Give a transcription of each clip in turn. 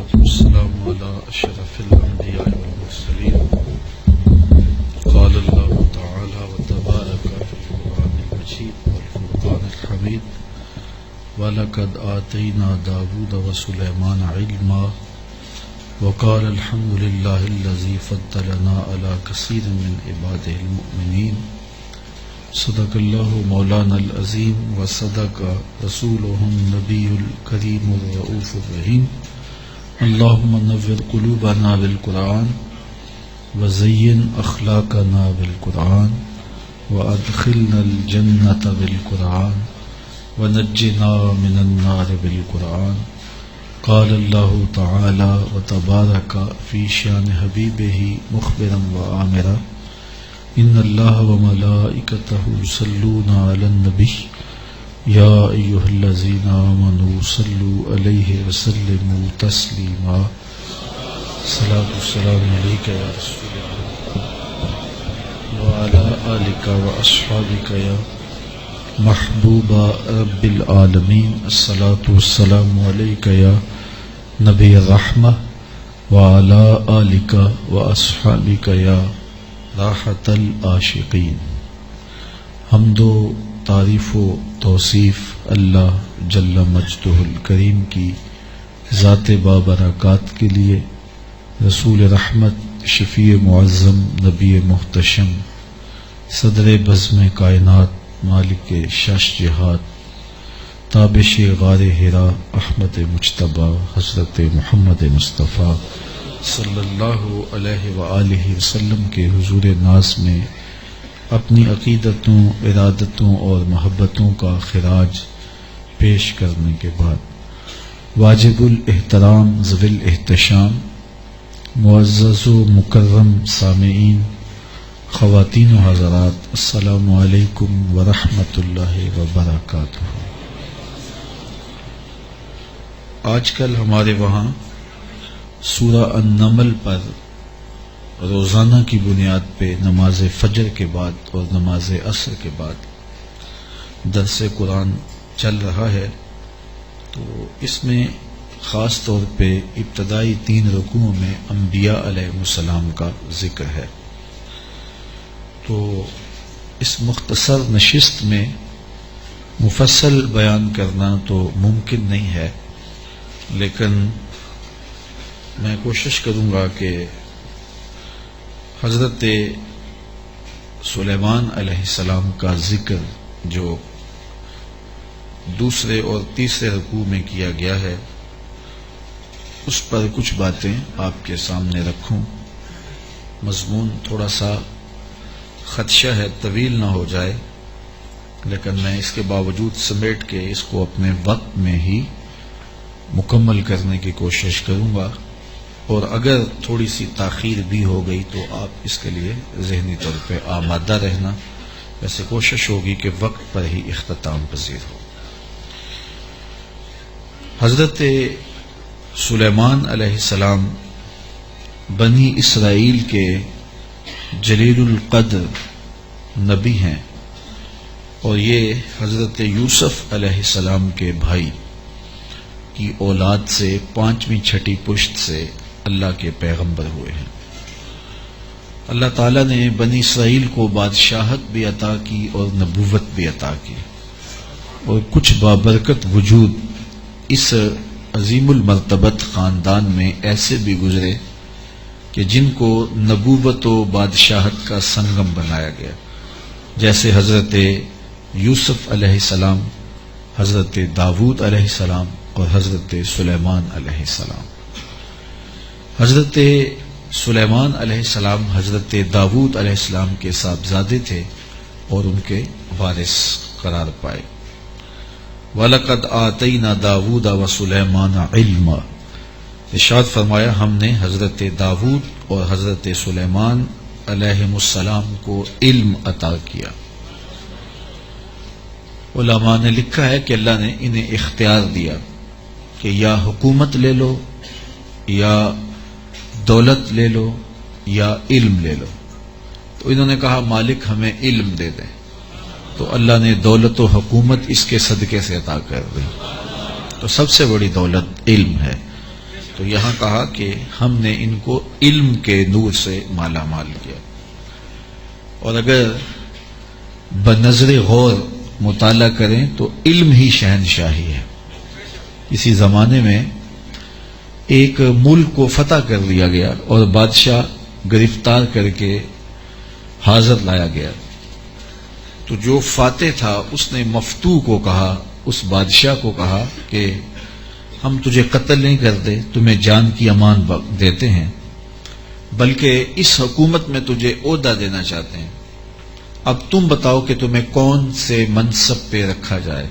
والصلاة والسلام على أشرف الأنبياء والمرسلين. قال الله تعالى وتبارك في القرآن المجيد والفرقان الحميد ولقد آتينا داود وسليمان علما وقال الحمد لله الذي فضلنا على كثير من عباده المؤمنين. صدق الله مولانا العظيم وصدق رسوله النبي الكريم الرؤوف الرحيم. اللهم نور قلوبنا بالقرآن وزين أخلاقنا بالقرآن وأدخلنا الجنة بالقرآن ونجنا من النار بالقرآن. قال الله تعالى وتبارك في شان حبيبه مخبرا وآمرا إن الله وملائكته يصلون على النبي يا أيها الذين آمنوا صلوا عليه وسلموا تسليما. الصلاة والسلام عليك يا رسول الله وعلى آلك وأصحابك يا محبوب رب العالمين. الصلاة والسلام عليك يا نبي الرحمة وعلى آلك وأصحابك يا راحت العاشقین. حمد و تعریف و توصیف اللہ جل مجدہ الکریم کی ذات بابرکات کے لیے، رسول رحمت شفیع معظم نبی محتشم صدر بزم کائنات مالک شش جہات تابش غار حرا احمد مجتبی حضرت محمد مصطفیٰ صلی اللہ علیہ وآلہ وسلم کے حضور ناز میں اپنی عقیدتوں، ارادتوں اور محبتوں کا خراج پیش کرنے کے بعد، واجب الاحترام ذوی الاحتشام معزز و مکرم سامعین، خواتین و حضرات، السلام علیکم ورحمۃ اللہ وبرکاتہ. آج کل ہمارے وہاں سورہ النمل پر روزانہ کی بنیاد پہ نماز فجر کے بعد اور نماز عصر کے بعد درس قرآن چل رہا ہے. تو اس میں خاص طور پہ ابتدائی 3 رکوعوں میں انبیاء علیہ السلام کا ذکر ہے. تو اس مختصر نشست میں مفصل بیان کرنا تو ممکن نہیں ہے، لیکن میں کوشش کروں گا کہ حضرت سلیمان علیہ السلام کا ذکر جو دوسرے اور تیسرے رکوع میں کیا گیا ہے اس پر کچھ باتیں آپ کے سامنے رکھوں. مضمون تھوڑا سا خدشہ ہے طویل نہ ہو جائے، لیکن میں اس کے باوجود سمیٹ کے اس کو اپنے وقت میں ہی مکمل کرنے کی کوشش کروں گا، اور اگر تھوڑی سی تاخیر بھی ہو گئی تو آپ اس کے لیے ذہنی طور پہ آمادہ رہنا. ویسے کوشش ہوگی کہ وقت پر ہی اختتام پذیر ہو. حضرت سلیمان علیہ السلام بنی اسرائیل کے جلیل القدر نبی ہیں، اور یہ حضرت یوسف علیہ السلام کے بھائی کی اولاد سے 5ویں 6ٹھی پشت سے اللہ کے پیغمبر ہوئے ہیں. اللہ تعالیٰ نے بنی اسرائیل کو بادشاہت بھی عطا کی اور نبوت بھی عطا کی، اور کچھ بابرکت وجود اس عظیم المرتبت خاندان میں ایسے بھی گزرے کہ جن کو نبوت و بادشاہت کا سنگم بنایا گیا، جیسے حضرت یوسف علیہ السلام، حضرت داود علیہ السلام اور حضرت سلیمان علیہ السلام. حضرت سلیمان علیہ السلام حضرت داود علیہ السلام کے صاحبزادے تھے اور ان کے وارث قرار پائے. وَلَقَدْ آتَيْنَا دَاوُودَ وَسُلَيْمَانَ عِلْمًا. ارشاد فرمایا ہم نے حضرت داود اور حضرت سلیمان علیہ السلام کو علم عطا کیا. علماء نے لکھا ہے کہ اللہ نے انہیں اختیار دیا کہ یا حکومت لے لو، یا دولت لے لو، یا علم لے لو. تو انہوں نے کہا مالک ہمیں علم دے دیں، تو اللہ نے دولت و حکومت اس کے صدقے سے عطا کر دی. تو سب سے بڑی دولت علم ہے. تو یہاں کہا کہ ہم نے ان کو علم کے نور سے مالا مال کیا. اور اگر بنظر غور مطالعہ کریں تو علم ہی شہنشاہی ہے. اسی زمانے میں ایک ملک کو فتح کر لیا گیا اور بادشاہ گرفتار کر کے حاضر لایا گیا. تو جو فاتح تھا اس نے مفتوح کو کہا، اس بادشاہ کو کہا کہ ہم تجھے قتل نہیں کرتے، تمہیں جان کی امان دیتے ہیں، بلکہ اس حکومت میں تجھے عہدہ دینا چاہتے ہیں. اب تم بتاؤ کہ تمہیں کون سے منصب پہ رکھا جائے.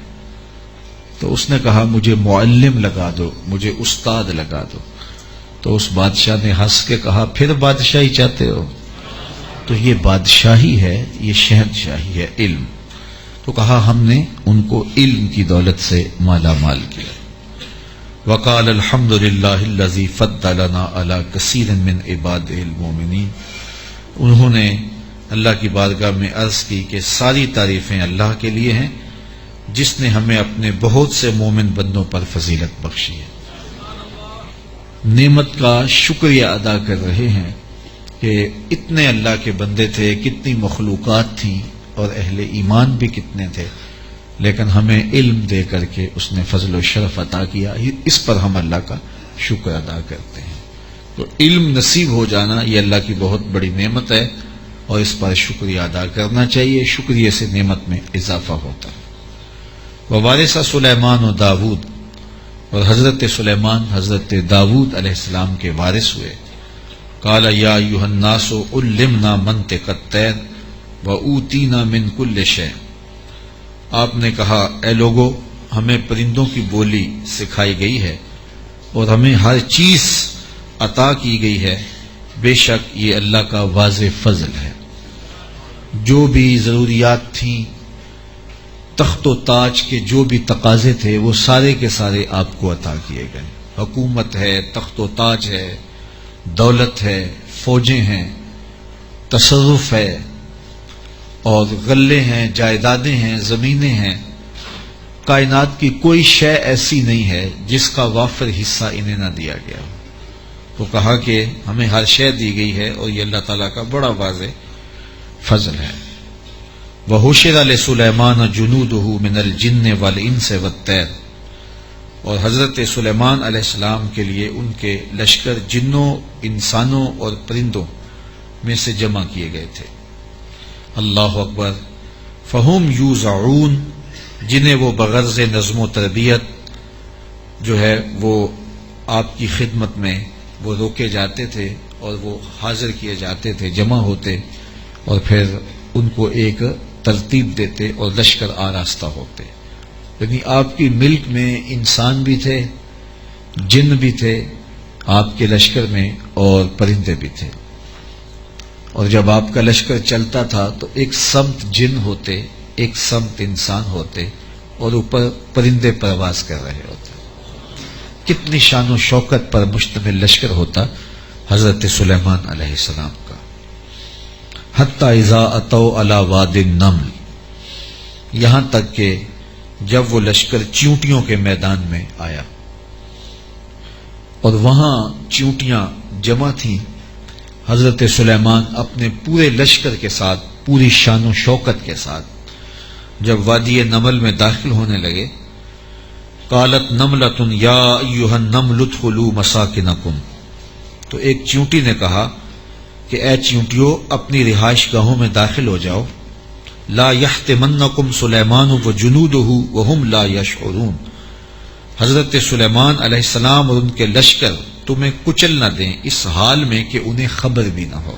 تو اس نے کہا مجھے معلم لگا دو، مجھے استاد لگا دو. تو اس بادشاہ نے ہنس کے کہا پھر بادشاہی چاہتے ہو؟ تو یہ بادشاہی ہے، یہ شہنشاہی ہے علم. تو کہا ہم نے ان کو علم کی دولت سے مالا مال کیا. وقال الحمد للہ الذی فضلنا علی کثیر من عبادہ المؤمنین. انہوں نے اللہ کی بارگاہ میں عرض کی کہ ساری تعریفیں اللہ کے لیے ہیں جس نے ہمیں اپنے بہت سے مومن بندوں پر فضیلت بخشی ہے. نعمت کا شکریہ ادا کر رہے ہیں کہ اتنے اللہ کے بندے تھے، کتنی مخلوقات تھیں اور اہل ایمان بھی کتنے تھے، لیکن ہمیں علم دے کر کے اس نے فضل و شرف عطا کیا. اس پر ہم اللہ کا شکر ادا کرتے ہیں. تو علم نصیب ہو جانا یہ اللہ کی بہت بڑی نعمت ہے اور اس پر شکریہ ادا کرنا چاہیے. شکریہ سے نعمت میں اضافہ ہوتا ہے. ووارث سلیمان و داود، اور حضرت سلیمان حضرت داود علیہ السلام کے وارث ہوئے. قال یا ایھا الناس علمنا منطق الطیر واوتینا من کل شیء. آپ نے کہا اے لوگو، ہمیں پرندوں کی بولی سکھائی گئی ہے اور ہمیں ہر چیز عطا کی گئی ہے. بے شک یہ اللہ کا واضح فضل ہے. جو بھی ضروریات تھیں، تخت و تاج کے جو بھی تقاضے تھے، وہ سارے کے سارے آپ کو عطا کیے گئے. حکومت ہے، تخت و تاج ہے، دولت ہے، فوجیں ہیں، تصرف ہے، اور غلے ہیں، جائیدادیں ہیں، زمینیں ہیں. کائنات کی کوئی شے ایسی نہیں ہے جس کا وافر حصہ انہیں نہ دیا گیا. تو کہا کہ ہمیں ہر شے دی گئی ہے اور یہ اللہ تعالیٰ کا بڑا واضح فضل ہے. وَحُشِرَ لِسُلَيْمَانَ جُنُودُهُ مِنَ الْجِنِّ وَالْإِنسِ وَالطَّيْرِ. اور حضرت سلیمان علیہ السلام کے لیے ان کے لشکر جنوں، انسانوں اور پرندوں میں سے جمع کیے گئے تھے. اللہ اکبر. فَهُمْ يُوزَعُونَ، جنہیں وہ بغرض نظم و تربیت جو ہے وہ آپ کی خدمت میں وہ روکے جاتے تھے اور وہ حاضر کیے جاتے تھے، جمع ہوتے اور پھر ان کو ایک ترتیب دیتے اور لشکر آراستہ ہوتے. یعنی آپ کی ملک میں انسان بھی تھے، جن بھی تھے آپ کے لشکر میں، اور پرندے بھی تھے. اور جب آپ کا لشکر چلتا تھا تو ایک سمت جن ہوتے، ایک سمت انسان ہوتے، اور اوپر پرندے پرواز کر رہے ہوتے. کتنی شان و شوکت پر مشتمل لشکر ہوتا حضرت سلیمان علیہ السلام کا. حتی اذا اتوا علی واد النمل، یہاں تک کہ جب وہ لشکر چیونٹیوں کے میدان میں آیا اور وہاں چیونٹیاں جمع تھیں، حضرت سلیمان اپنے پورے لشکر کے ساتھ، پوری شان و شوکت کے ساتھ جب وادی نمل میں داخل ہونے لگے، قالت نملۃ یا ایھا النمل ادخلوا مساکنکم. تو ایک چیونٹی نے کہا کہ اے چیونٹیوں، اپنی رہائش گاہوں میں داخل ہو جاؤ. لا یحطمنکم سلیمان وجنودہ وہم لا یشعرون. حضرت سلیمان علیہ السلام اور ان کے لشکر تمہیں کچل نہ دیں اس حال میں کہ انہیں خبر بھی نہ ہو.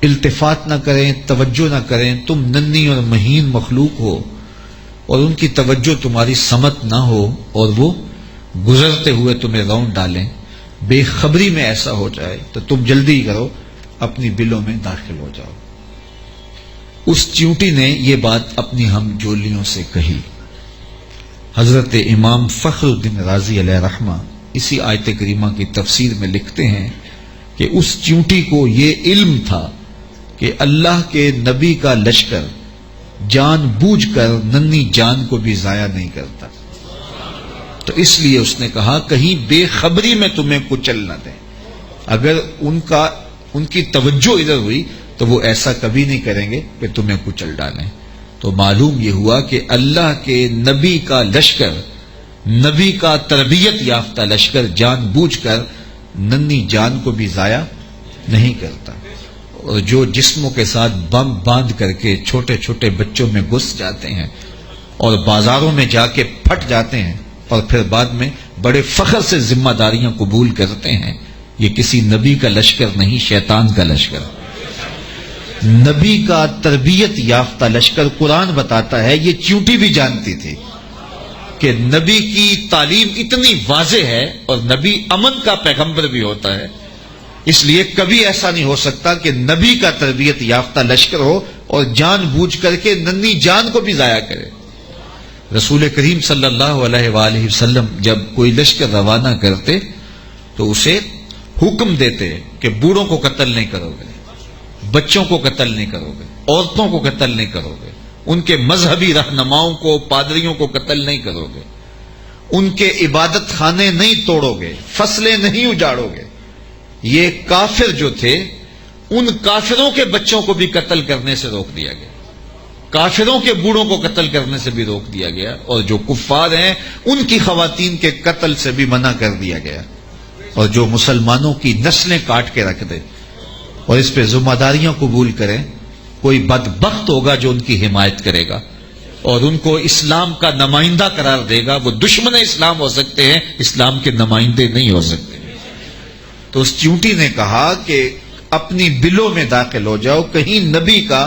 التفات نہ کریں، توجہ نہ کریں. تم ننھی اور مہین مخلوق ہو اور ان کی توجہ تمہاری سمت نہ ہو اور وہ گزرتے ہوئے تمہیں رون ڈالیں. بے خبری میں ایسا ہو جائے تو تم جلدی کرو، اپنی بلوں میں داخل ہو جاؤ. اس چیونٹی نے یہ بات اپنی ہم جولیوں سے کہی. حضرت امام فخر الدین رازی علیہ رحمہ اسی آیت کریمہ کی تفسیر میں لکھتے ہیں کہ اس چیونٹی کو یہ علم تھا کہ اللہ کے نبی کا لشکر جان بوجھ کر ننھی جان کو بھی ضائع نہیں کرتا. تو اس لیے اس نے کہا کہیں بے خبری میں تمہیں کچل نہ دیں. اگر ان کی توجہ ادھر ہوئی تو وہ ایسا کبھی نہیں کریں گے کہ تمہیں کچل ڈالیں. تو معلوم یہ ہوا کہ اللہ کے نبی کا لشکر، نبی کا تربیت یافتہ لشکر جان بوجھ کر ننھی جان کو بھی ضائع نہیں کرتا. اور جو جسموں کے ساتھ بم باندھ کر کے چھوٹے چھوٹے بچوں میں گھس جاتے ہیں اور بازاروں میں جا کے پھٹ جاتے ہیں اور پھر بعد میں بڑے فخر سے ذمہ داریاں قبول کرتے ہیں، یہ کسی نبی کا لشکر نہیں، شیطان کا لشکر. نبی کا تربیت یافتہ لشکر قرآن بتاتا ہے یہ چیونٹی بھی جانتی تھی کہ نبی کی تعلیم اتنی واضح ہے اور نبی امن کا پیغمبر بھی ہوتا ہے، اس لیے کبھی ایسا نہیں ہو سکتا کہ نبی کا تربیت یافتہ لشکر ہو اور جان بوجھ کر کے ننھی جان کو بھی ضائع کرے. رسول کریم صلی اللہ علیہ وآلہ وسلم جب کوئی لشکر روانہ کرتے تو اسے حکم دیتے کہ بوڑھوں کو قتل نہیں کرو گے، بچوں کو قتل نہیں کرو گے، عورتوں کو قتل نہیں کرو گے، ان کے مذہبی رہنماؤں کو، پادریوں کو قتل نہیں کرو گے، ان کے عبادت خانے نہیں توڑو گے، فصلیں نہیں اجاڑو گے. یہ کافر جو تھے ان کافروں کے بچوں کو بھی قتل کرنے سے روک دیا گیا، کافروں کے بوڑھوں کو قتل کرنے سے بھی روک دیا گیا، اور جو کفار ہیں ان کی خواتین کے قتل سے بھی منع کر دیا گیا. اور جو مسلمانوں کی نسلیں کاٹ کے رکھ دے اور اس پہ ذمہ داریاں قبول کریں، کوئی بدبخت ہوگا جو ان کی حمایت کرے گا اور ان کو اسلام کا نمائندہ قرار دے گا. وہ دشمن اسلام ہو سکتے ہیں، اسلام کے نمائندے نہیں ہو سکتے. تو اس چیونٹی نے کہا کہ اپنی بلوں میں داخل ہو جاؤ، کہیں نبی کا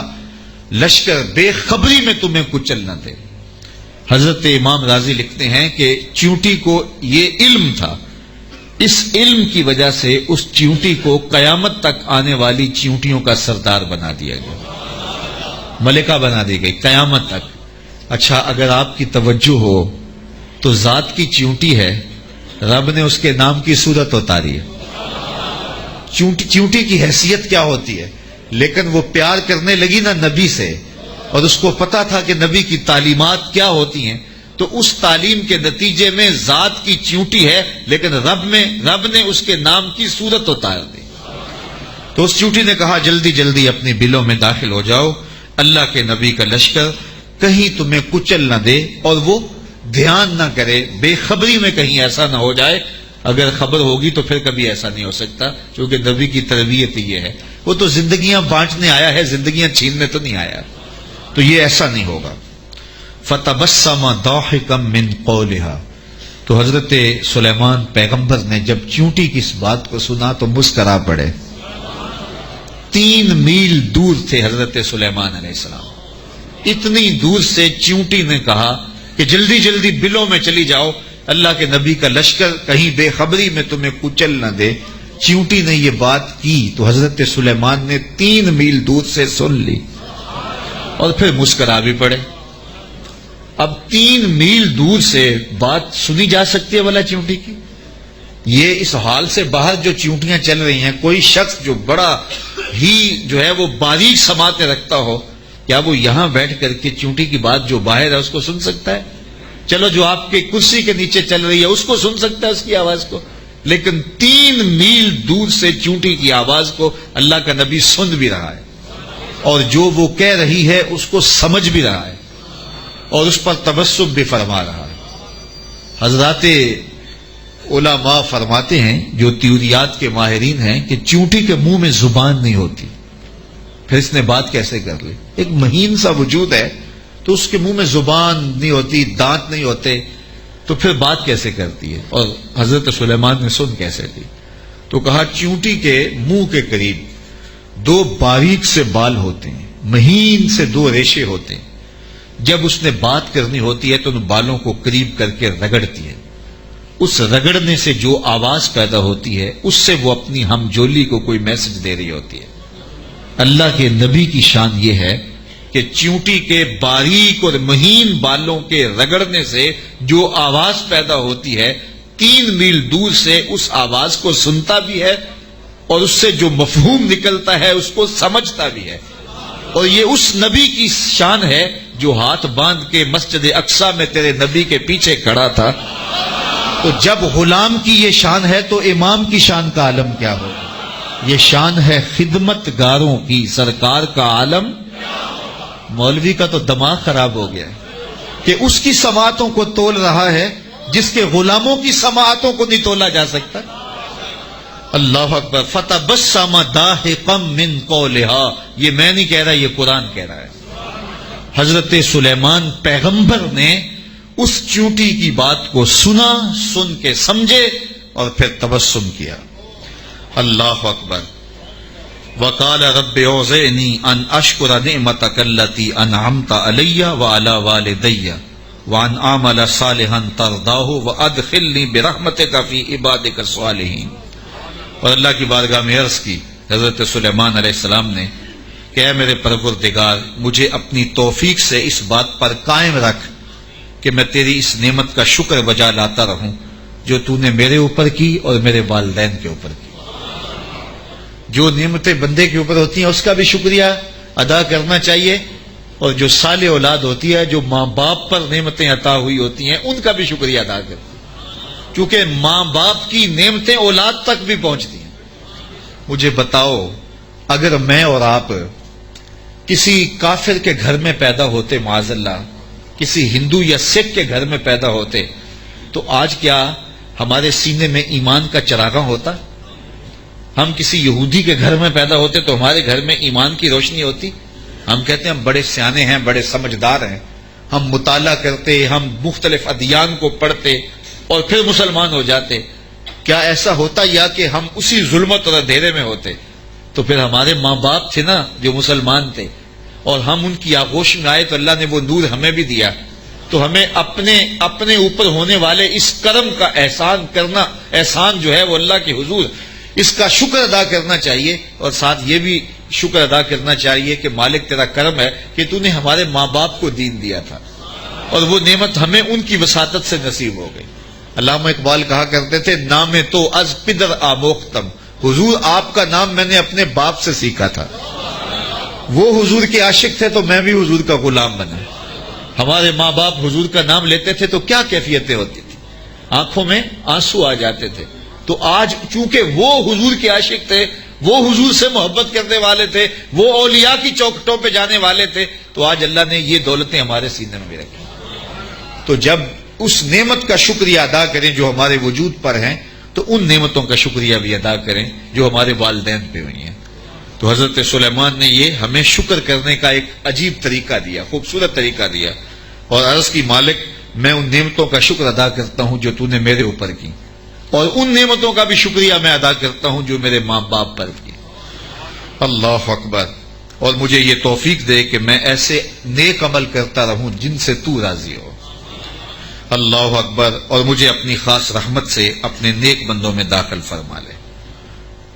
لشکر بے خبری میں تمہیں کچل نہ دے. حضرت امام راضی لکھتے ہیں کہ چیونٹی کو یہ علم تھا، اس علم کی وجہ سے اس چیونٹی کو قیامت تک آنے والی چیونٹیوں کا سردار بنا دیا گیا، ملکہ بنا دی گئی قیامت تک. اچھا، اگر آپ کی توجہ ہو تو ذات کی چیونٹی ہے، رب نے اس کے نام کی صورت اتاری ہے. چیونٹی کی حیثیت کیا ہوتی ہے، لیکن وہ پیار کرنے لگی نا نبی سے، اور اس کو پتا تھا کہ نبی کی تعلیمات کیا ہوتی ہیں، تو اس تعلیم کے نتیجے میں ذات کی چیونٹی ہے لیکن رب نے اس کے نام کی صورت اتار دی. تو اس چیونٹی نے کہا جلدی جلدی اپنی بلوں میں داخل ہو جاؤ، اللہ کے نبی کا لشکر کہیں تمہیں کچل نہ دے اور وہ دھیان نہ کرے، بے خبری میں کہیں ایسا نہ ہو جائے. اگر خبر ہوگی تو پھر کبھی ایسا نہیں ہو سکتا، کیونکہ نبی کی تربیت یہ ہے. وہ تو زندگیاں بانٹنے آیا ہے، زندگیاں چھیننے تو نہیں آیا، تو یہ ایسا نہیں ہوگا. فَتَبَسَّمَ ضَاحِكًا مِّن قَوْلِهَا. تو حضرت سلیمان پیغمبر نے جب چیونٹی کی اس بات کو سنا تو مسکرا پڑے. 3 میل دور تھے حضرت سلیمان علیہ السلام، اتنی دور سے چیونٹی نے کہا کہ جلدی جلدی بلوں میں چلی جاؤ، اللہ کے نبی کا لشکر کہیں بے خبری میں تمہیں کچل نہ دے. چیونٹی نے یہ بات کی تو حضرت سلیمان نے 3 میل دور سے سن لی اور پھر مسکرا بھی پڑے. اب 3 میل دور سے بات سنی جا سکتی ہے بھلا چیونٹی کی؟ یہ اس حال سے باہر جو چیونٹیاں چل رہی ہیں، کوئی شخص جو بڑا ہی جو ہے وہ باریک سماعتیں رکھتا ہو، کیا وہ یہاں بیٹھ کر کے چیونٹی کی بات جو باہر ہے اس کو سن سکتا ہے؟ چلو جو آپ کے کرسی کے نیچے چل رہی ہے اس کو سن سکتا ہے، اس کی آواز کو، لیکن 3 میل دور سے چیونٹی کی آواز کو اللہ کا نبی سن بھی رہا ہے اور جو وہ کہہ رہی ہے اس کو سمجھ بھی رہا ہے اور اس پر تبسم بھی فرما رہا ہے. حضرات علماء فرماتے ہیں جو تیوریات کے ماہرین ہیں کہ چیونٹی کے منہ میں زبان نہیں ہوتی، پھر اس نے بات کیسے کر لی؟ ایک مہین سا وجود ہے تو اس کے منہ میں زبان نہیں ہوتی، دانت نہیں ہوتے، تو پھر بات کیسے کرتی ہے؟ اور حضرت سلیمان نے سن کیسے لی؟ تو کہا چیونٹی کے منہ کے قریب 2 باریک سے بال ہوتے ہیں، مہین سے 2 ریشے ہوتے ہیں. جب اس نے بات کرنی ہوتی ہے تو ان بالوں کو قریب کر کے رگڑتی ہے، اس رگڑنے سے جو آواز پیدا ہوتی ہے اس سے وہ اپنی ہم جولی کو کوئی میسج دے رہی ہوتی ہے. اللہ کے نبی کی شان یہ ہے کہ چیونٹی کے باریک اور مہین بالوں کے رگڑنے سے جو آواز پیدا ہوتی ہے 3 میل دور سے اس آواز کو سنتا بھی ہے اور اس سے جو مفہوم نکلتا ہے اس کو سمجھتا بھی ہے. اور یہ اس نبی کی شان ہے جو ہاتھ باندھ کے مسجد اقصی میں تیرے نبی کے پیچھے کھڑا تھا تو جب غلام کی یہ شان ہے تو امام کی شان کا عالم کیا ہوگا؟ یہ شان ہے خدمت گاروں کی، سرکار کا عالم۔ مولوی کا تو دماغ خراب ہو گیا ہے کہ اس کی سماعتوں کو تول رہا ہے جس کے غلاموں کی سماعتوں کو نہیں تولا جا سکتا۔ اللہ اکبر۔ فتبسم ضاحکا من قولھا، یہ میں نہیں کہہ رہا، یہ قرآن کہہ رہا ہے۔ حضرت سلیمان پیغمبر نے اس چونٹی کی بات کو سنا، سن کے سمجھے اور پھر تبسم کیا۔ اللہ اکبر۔ وقال رب اوزعنی ان اشکر نعمتک التی انعمت علی وعلی والدی وان اعمل صالحا ترضاہ وادخلنی برحمتک فی عبادک الصالحین۔ اور اللہ کی بارگاہ میں عرض کی حضرت سلیمان علیہ السلام نے کہ اے میرے پروردگار، مجھے اپنی توفیق سے اس بات پر قائم رکھ کہ میں تیری اس نعمت کا شکر بجا لاتا رہوں جو تو نے میرے اوپر کی اور میرے والدین کے اوپر کی۔ جو نعمتیں بندے کے اوپر ہوتی ہیں اس کا بھی شکریہ ادا کرنا چاہیے، اور جو صالح اولاد ہوتی ہے، جو ماں باپ پر نعمتیں عطا ہوئی ہوتی ہیں، ان کا بھی شکریہ ادا کرنا، کیونکہ ماں باپ کی نعمتیں اولاد تک بھی پہنچتی ہیں۔ مجھے بتاؤ، اگر میں اور آپ کسی کافر کے گھر میں پیدا ہوتے، معاذ اللہ کسی ہندو یا سکھ کے گھر میں پیدا ہوتے، تو آج کیا ہمارے سینے میں ایمان کا چراغاں ہوتا؟ ہم کسی یہودی کے گھر میں پیدا ہوتے تو ہمارے گھر میں ایمان کی روشنی ہوتی؟ ہم کہتے ہیں ہم بڑے سیانے ہیں، بڑے سمجھدار ہیں، ہم مطالعہ کرتے، ہم مختلف ادیان کو پڑھتے اور پھر مسلمان ہو جاتے۔ کیا ایسا ہوتا، یا کہ ہم اسی ظلمت اور اندھیرے میں ہوتے؟ تو پھر ہمارے ماں باپ تھے نا جو مسلمان تھے، اور ہم ان کی آغوش میں آئے تو اللہ نے وہ نور ہمیں بھی دیا، تو ہمیں اپنے اوپر ہونے والے اس کرم کا احسان جو ہے وہ اللہ کے حضور اس کا شکر ادا کرنا چاہیے، اور ساتھ یہ بھی شکر ادا کرنا چاہیے کہ مالک تیرا کرم ہے کہ تو نے ہمارے ماں باپ کو دین دیا تھا، اور وہ نعمت ہمیں ان کی وساطت سے نصیب ہو گئی۔ علامہ اقبال کہا کرتے تھے، نام تو از پدر آموختم، حضور آپ کا نام میں نے اپنے باپ سے سیکھا تھا۔ وہ حضور کے عاشق تھے تو میں بھی حضور کا غلام بنا۔ ہمارے ماں باپ حضور کا نام لیتے تھے تو کیا کیفیتیں ہوتی تھی، آنکھوں میں آنسو آ جاتے تھے۔ تو آج چونکہ وہ حضور کے عاشق تھے، وہ حضور سے محبت کرنے والے تھے، وہ اولیاء کی چوکھٹوں پہ جانے والے تھے، تو آج اللہ نے یہ دولتیں ہمارے سینے میں بھی رکھی۔ تو جب اس نعمت کا شکریہ ادا کریں جو ہمارے وجود پر ہیں، تو ان نعمتوں کا شکریہ بھی ادا کریں جو ہمارے والدین پہ ہوئی ہیں۔ تو حضرت سلیمان نے یہ ہمیں شکر کرنے کا ایک عجیب طریقہ دیا، خوبصورت طریقہ دیا، اور عرض کی مالک میں ان نعمتوں کا شکر ادا کرتا ہوں جو تو نے میرے اوپر کی، اور ان نعمتوں کا بھی شکریہ میں ادا کرتا ہوں جو میرے ماں باپ پر کی۔ اللہ اکبر۔ اور مجھے یہ توفیق دے کہ میں ایسے نیک عمل کرتا رہوں جن سے تو راضی ہو۔ اللہ اکبر۔ اور مجھے اپنی خاص رحمت سے اپنے نیک بندوں میں داخل فرما لے۔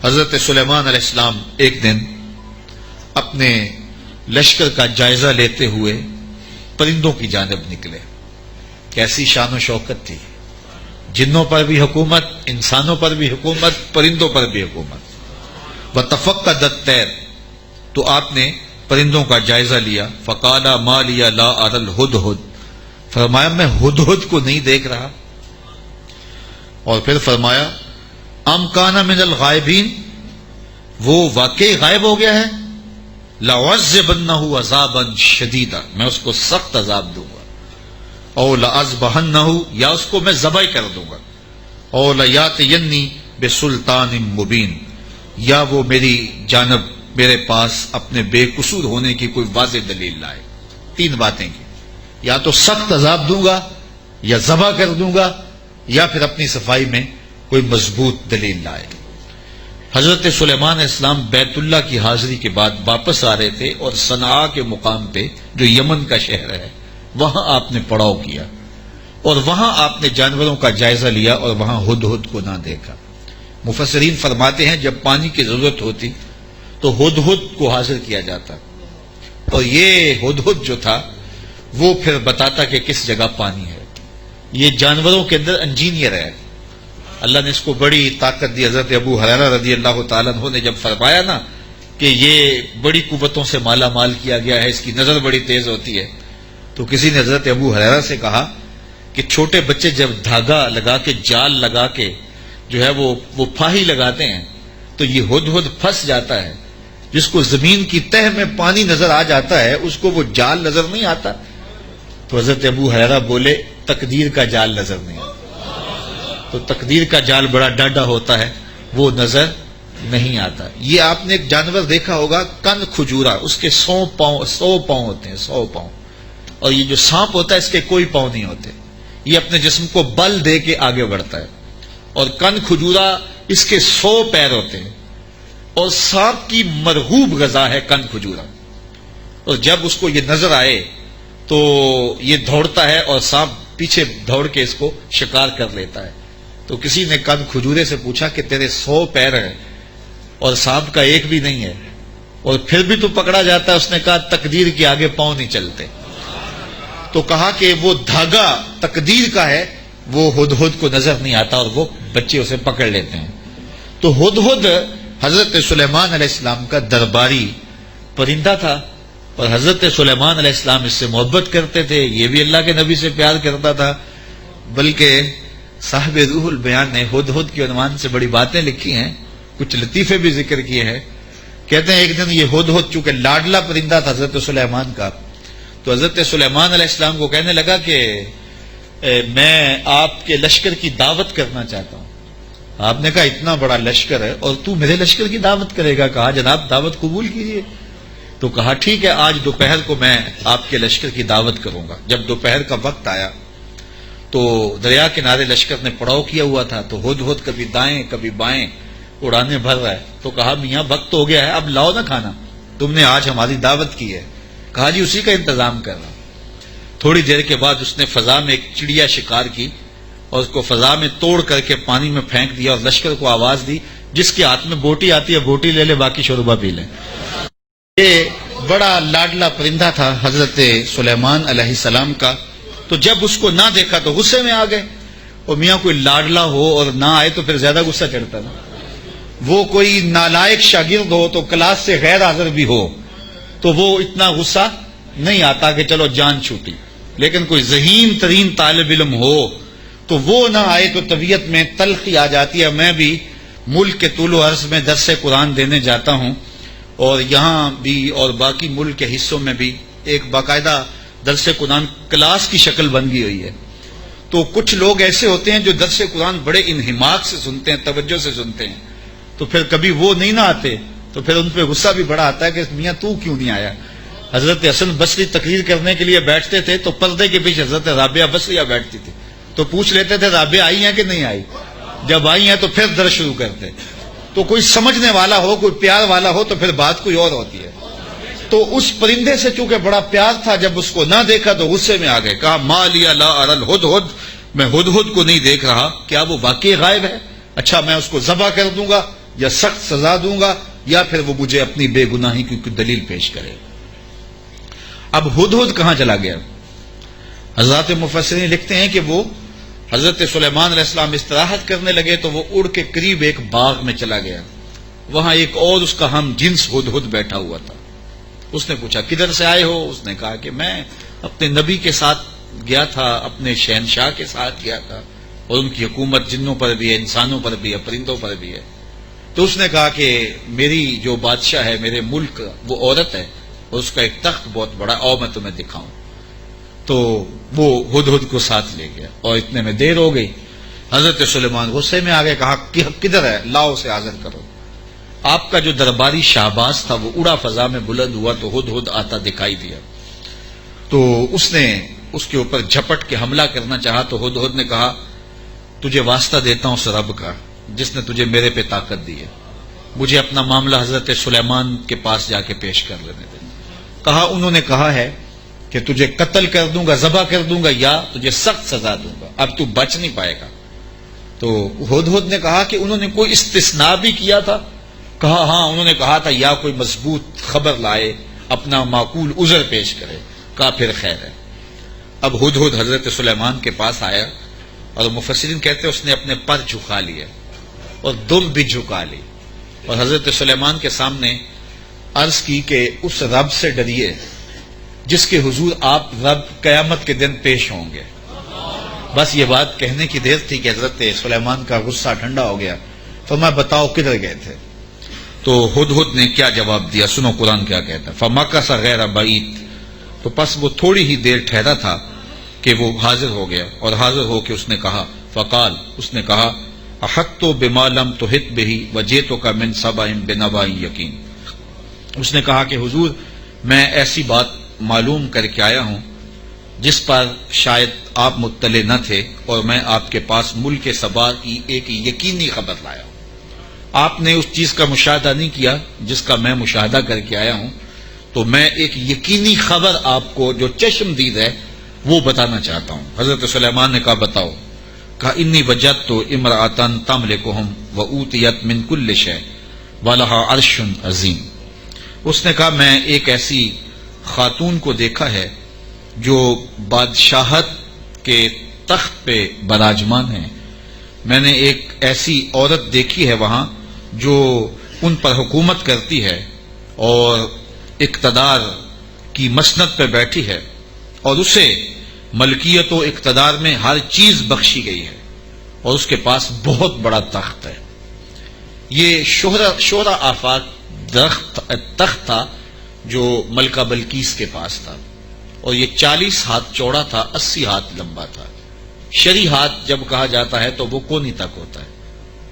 حضرت سلیمان علیہ السلام ایک دن اپنے لشکر کا جائزہ لیتے ہوئے پرندوں کی جانب نکلے۔ کیسی شان و شوکت تھی، جنوں پر بھی حکومت، انسانوں پر بھی حکومت، پرندوں پر بھی حکومت۔ وَتَفَقَّدَ الطَّيْرَ، تو آپ نے پرندوں کا جائزہ لیا۔ فَقَالَ مَا لِيَ لَا أَرَى الْهُدْهُدْ، فرمایا میں ہدہد کو نہیں دیکھ رہا۔ اور پھر فرمایا ام کان من الغائبین، وہ واقعی غائب ہو گیا ہے، لَأُعَذِّبَنَّهُ عَذَابًا شَدِيدًا، میں اس کو سخت عذاب دوں گا، او لَأَذْبَحَنَّهُ، یا اس کو میں ذبح کر دوں گا، او لَيَأْتِيَنِّي بِسُلْطَانٍ مُبِينٍ، یا وہ میری جانب میرے پاس اپنے بے قصور ہونے کی کوئی واضح دلیل لائے۔ تین باتیں کی، یا تو سخت عذاب دوں گا، یا ذبح کر دوں گا، یا پھر اپنی صفائی میں کوئی مضبوط دلیل لائے۔ حضرت سلیمان علیہ السلام بیت اللہ کی حاضری کے بعد واپس آ رہے تھے، اور صنعاء کے مقام پہ جو یمن کا شہر ہے وہاں آپ نے پڑاؤ کیا، اور وہاں آپ نے جانوروں کا جائزہ لیا، اور وہاں ہدہد کو نہ دیکھا۔ مفسرین فرماتے ہیں جب پانی کی ضرورت ہوتی تو ہدہد کو حاضر کیا جاتا، اور یہ ہدہد جو تھا وہ پھر بتاتا کہ کس جگہ پانی ہے۔ یہ جانوروں کے اندر انجینئر ہے، اللہ نے اس کو بڑی طاقت دی۔ حضرت ابو ہریرہ رضی اللہ تعالیٰ عنہ نے جب فرمایا نا کہ یہ بڑی قوتوں سے مالا مال کیا گیا ہے، اس کی نظر بڑی تیز ہوتی ہے، تو کسی نے حضرت ابو ہریرہ سے کہا کہ چھوٹے بچے جب دھاگا لگا کے جال لگا کے جو ہے وہ پھاہی لگاتے ہیں تو یہ ہدہد پھنس جاتا ہے. جس کو زمین کی تہ میں پانی نظر آ جاتا ہے اس کو وہ جال نظر نہیں آتا. تو حضرت ابو ہریرہ بولے تقدیر کا جال نظر نہیں آتا. تو تقدیر کا جال بڑا ڈاڈا ہوتا ہے، وہ نظر نہیں آتا. یہ آپ نے ایک جانور دیکھا ہوگا کن کھجورا، اس کے 100 پاؤں ہوتے ہیں، 100 پاؤں. اور یہ جو سانپ ہوتا ہے اس کے کوئی پاؤں نہیں ہوتے. یہ اپنے جسم کو بل دے کے آگے بڑھتا ہے. اور کن کھجورا اس کے 100 پیر ہوتے ہیں. اور سانپ کی مرغوب غذا ہے کن کھجورا. اور جب اس کو یہ نظر آئے تو یہ دوڑتا ہے اور سانپ پیچھے دوڑ کے اس کو شکار کر لیتا ہے. تو کسی نے کن کھجورے سے پوچھا کہ تیرے 100 پیر ہیں اور سانپ کا ایک بھی نہیں ہے اور پھر بھی تو پکڑا جاتا ہے. اس نے کہا تقدیر کے آگے پاؤں نہیں چلتے. تو کہا کہ وہ دھاگا تقدیر کا ہے، وہ ہدہد کو نظر نہیں آتا اور وہ بچے اسے پکڑ لیتے ہیں. تو ہدہد حضرت سلیمان علیہ السلام کا درباری پرندہ تھا اور حضرت سلیمان علیہ السلام اس سے محبت کرتے تھے. یہ بھی اللہ کے نبی سے پیار کرتا تھا. بلکہ صاحب روح البیان نے ہدہد کے عنوان سے بڑی باتیں لکھی ہیں، کچھ لطیفے بھی ذکر کیے ہیں. کہتے ہیں ایک دن یہ ہدہد چونکہ لاڈلا پرندہ تھا حضرت سلیمان کا، تو حضرت سلیمان علیہ السلام کو کہنے لگا کہ میں آپ کے لشکر کی دعوت کرنا چاہتا ہوں. آپ نے کہا اتنا بڑا لشکر ہے اور تو میرے لشکر کی دعوت کرے گا؟ کہا جناب دعوت قبول کیجیے. تو کہا ٹھیک ہے، آج دوپہر کو میں آپ کے لشکر کی دعوت کروں گا. جب دوپہر کا وقت آیا تو دریا کنارے لشکر نے پڑاؤ کیا ہوا تھا. تو ہدہد کبھی دائیں کبھی بائیں اڑانے بھر رہا ہے. تو کہا میاں وقت ہو گیا ہے، اب لاؤ نہ کھانا، تم نے آج ہماری دعوت کی ہے. کہا جی اسی کا انتظام کر رہا. تھوڑی دیر کے بعد اس نے فضا میں ایک چڑیا شکار کی اور اس کو فضا میں توڑ کر کے پانی میں پھینک دیا اور لشکر کو آواز دی جس کے ہاتھ میں بوٹی آتی ہے بوٹی لے لے، باقی شوربہ پی لے. یہ بڑا لاڈلا پرندہ تھا حضرت سلیمان علیہ السلام کا. تو جب اس کو نہ دیکھا تو غصے میں آ گئے. اور میاں کوئی لاڈلا ہو اور نہ آئے تو پھر زیادہ غصہ چڑھتا نا. وہ کوئی نالائق شاگرد ہو تو کلاس سے غیر حاضر بھی ہو تو وہ اتنا غصہ نہیں آتا کہ چلو جان چھوٹی. لیکن کوئی ذہین ترین طالب علم ہو تو وہ نہ آئے تو طبیعت میں تلخی آ جاتی ہے. میں بھی ملک کے طول و عرض میں درس قرآن دینے جاتا ہوں اور یہاں بھی اور باقی ملک کے حصوں میں بھی ایک باقاعدہ درس قرآن کلاس کی شکل بن گئی ہوئی ہے. تو کچھ لوگ ایسے ہوتے ہیں جو درس قرآن بڑے انہماک سے سنتے ہیں، توجہ سے سنتے ہیں. تو پھر کبھی وہ نہیں نہ آتے تو پھر ان پہ غصہ بھی بڑا آتا ہے کہ میاں تو کیوں نہیں آیا. حضرت حسن بصری تقریر کرنے کے لیے بیٹھتے تھے تو پردے کے پیچھے حضرت رابعہ بصریہ بیٹھتی تھی. تو پوچھ لیتے تھے رابعہ آئی ہیں کہ نہیں آئی. جب آئی ہیں تو پھر درس شروع کرتے. تو کوئی سمجھنے والا ہو، کوئی پیار والا ہو تو پھر بات کوئی اور ہوتی ہے. تو اس پرندے سے چونکہ بڑا پیار تھا، جب اس کو نہ دیکھا تو غصے میں آ گئے. کہا ما لیا لا اری الہدہد، میں ہدہد کو نہیں دیکھ رہا، کیا وہ واقعی غائب ہے؟ اچھا میں اس کو ذبح کر دوں گا یا سخت سزا دوں گا یا پھر وہ مجھے اپنی بے گناہی کی کوئی دلیل پیش کرے. اب ہدہد کہاں چلا گیا؟ حضرات مفسرین لکھتے ہیں کہ وہ حضرت سلیمان علیہ السلام استراحت کرنے لگے تو وہ اڑ کے قریب ایک باغ میں چلا گیا. وہاں ایک اور اس کا ہم جنس ہدہد بیٹھا ہوا تھا. اس نے پوچھا کدھر سے آئے ہو؟ اس نے کہا کہ میں اپنے نبی کے ساتھ گیا تھا، اپنے شہنشاہ کے ساتھ گیا تھا اور ان کی حکومت جنوں پر بھی ہے، انسانوں پر بھی ہے، پرندوں پر بھی ہے. تو اس نے کہا کہ میری جو بادشاہ ہے میرے ملک وہ عورت ہے اور اس کا ایک تخت بہت بڑا، اور میں تمہیں دکھاؤں. تو وہ ہدہد کو ساتھ لے گیا اور اتنے میں دیر ہو گئی. حضرت سلیمان غصے میں آ گئے. کہا کدھر ہے؟ لاؤ اسے حاضر کرو. آپ کا جو درباری شہباز تھا وہ اڑا فضا میں بلند ہوا تو ہدہد آتا دکھائی دیا. تو اس نے اس کے اوپر جھپٹ کے حملہ کرنا چاہا تو ہدہد نے کہا تجھے واسطہ دیتا ہوں اس رب کا جس نے تجھے میرے پہ طاقت دی ہے، مجھے اپنا معاملہ حضرت سلیمان کے پاس جا کے پیش کر لینے دیں. کہا انہوں نے کہا ہے کہ تجھے قتل کر دوں گا، ذبح کر دوں گا یا تجھے سخت سزا دوں گا، اب تو بچ نہیں پائے گا. تو ہدہد نے کہا کہ انہوں نے کوئی استثناء بھی کیا تھا؟ کہا ہاں انہوں نے کہا تھا یا کوئی مضبوط خبر لائے، اپنا معقول عذر پیش کرے. کہا پھر خیر ہے. اب ہدہد حضرت سلیمان کے پاس آیا اور مفسرین کہتے ہیں اس نے اپنے پر جھکا لیے اور دم بھی جھکا لی اور حضرت سلیمان کے سامنے عرض کی کہ اس رب سے ڈریے جس کے حضور آپ رب قیامت کے دن پیش ہوں گے. بس یہ بات کہنے کی دیر تھی کہ حضرت سلیمان کا غصہ ٹھنڈا ہو گیا. فرمایا بتاؤ کدھر گئے تھے؟ تو ہدہد نے کیا جواب دیا، سنو قرآن کیا کہتا ہے. فمکث غیر بعید، تو پس وہ تھوڑی ہی دیر ٹھہرا تھا کہ وہ حاضر ہو گیا، اور حاضر ہو کے اس نے کہا، فقال، اس نے کہا، احطت بما لم تحط به وجئتک من سبأ بنبأ یقین. اس نے کہا کہ حضور میں ایسی بات معلوم کر کے آیا ہوں جس پر شاید آپ مطلع نہ تھے، اور میں آپ کے پاس ملک سبا کی ایک یقینی خبر لایا ہوں. آپ نے اس چیز کا مشاہدہ نہیں کیا جس کا میں مشاہدہ کر کے آیا ہوں، تو میں ایک یقینی خبر آپ کو جو چشم دید ہے وہ بتانا چاہتا ہوں. حضرت سلیمان نے کہا بتاؤ. کہا انی وجدت امرأۃ تملکہم وأوتیت من کل شیء ولہا عرش عظیم. اس نے کہا میں ایک ایسی خاتون کو دیکھا ہے جو بادشاہت کے تخت پہ براجمان ہے. میں نے ایک ایسی عورت دیکھی ہے وہاں جو ان پر حکومت کرتی ہے اور اقتدار کی مسند پہ بیٹھی ہے، اور اسے ملکیت و اقتدار میں ہر چیز بخشی گئی ہے، اور اس کے پاس بہت بڑا تخت ہے. یہ شہرہ آفاق تخت تھا جو ملکہ بلقیس کے پاس تھا، اور یہ 40 ہاتھ چوڑا تھا، 80 ہاتھ لمبا تھا. شرعی ہاتھ جب کہا جاتا ہے تو وہ کونی تک ہوتا ہے،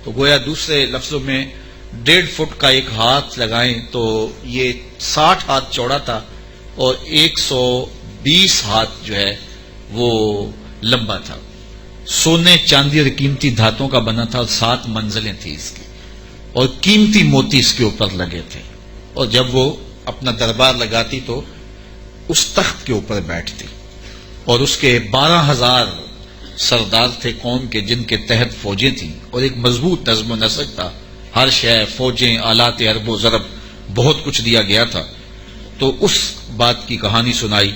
تو گویا دوسرے لفظوں میں 1.5 فٹ کا ایک ہاتھ لگائیں تو یہ 60 ہاتھ چوڑا تھا، اور 120 ہاتھ جو ہے وہ لمبا تھا. سونے چاندی اور قیمتی دھاتوں کا بنا تھا، اور 7 منزلیں تھیں اس کی، اور قیمتی موتی اس کے اوپر لگے تھے. اور جب وہ اپنا دربار لگاتی تو اس تخت کے اوپر بیٹھتی، اور اس کے 12,000 سردار تھے قوم کے جن کے تحت فوجیں تھیں، اور ایک مضبوط نظم و نسق تھا. ہر شے، فوجیں، آلات حرب و ضرب، بہت کچھ دیا گیا تھا. تو اس بات کی کہانی سنائی،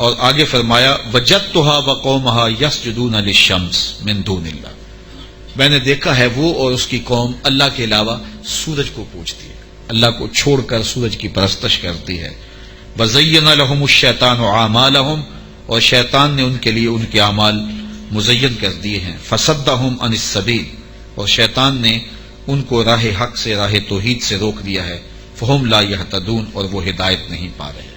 اور آگے فرمایا وجدتها وقومها يسجدون للشمس من دون اللہ. میں نے دیکھا ہے وہ اور اس کی قوم اللہ کے علاوہ سورج کو پوجتی ہے، اللہ کو چھوڑ کر سورج کی پرستش کرتی ہے. وزین لهم الشیطان اعمالهم، اور شیطان نے ان کے لیے ان کے اعمال مزین کر دیے ہیں. فصدهم عن السبیل، اور شیطان نے ان کو راہ حق سے، راہ توحید سے روک دیا ہے. فہم لا یہتدون، اور وہ ہدایت نہیں پا رہے.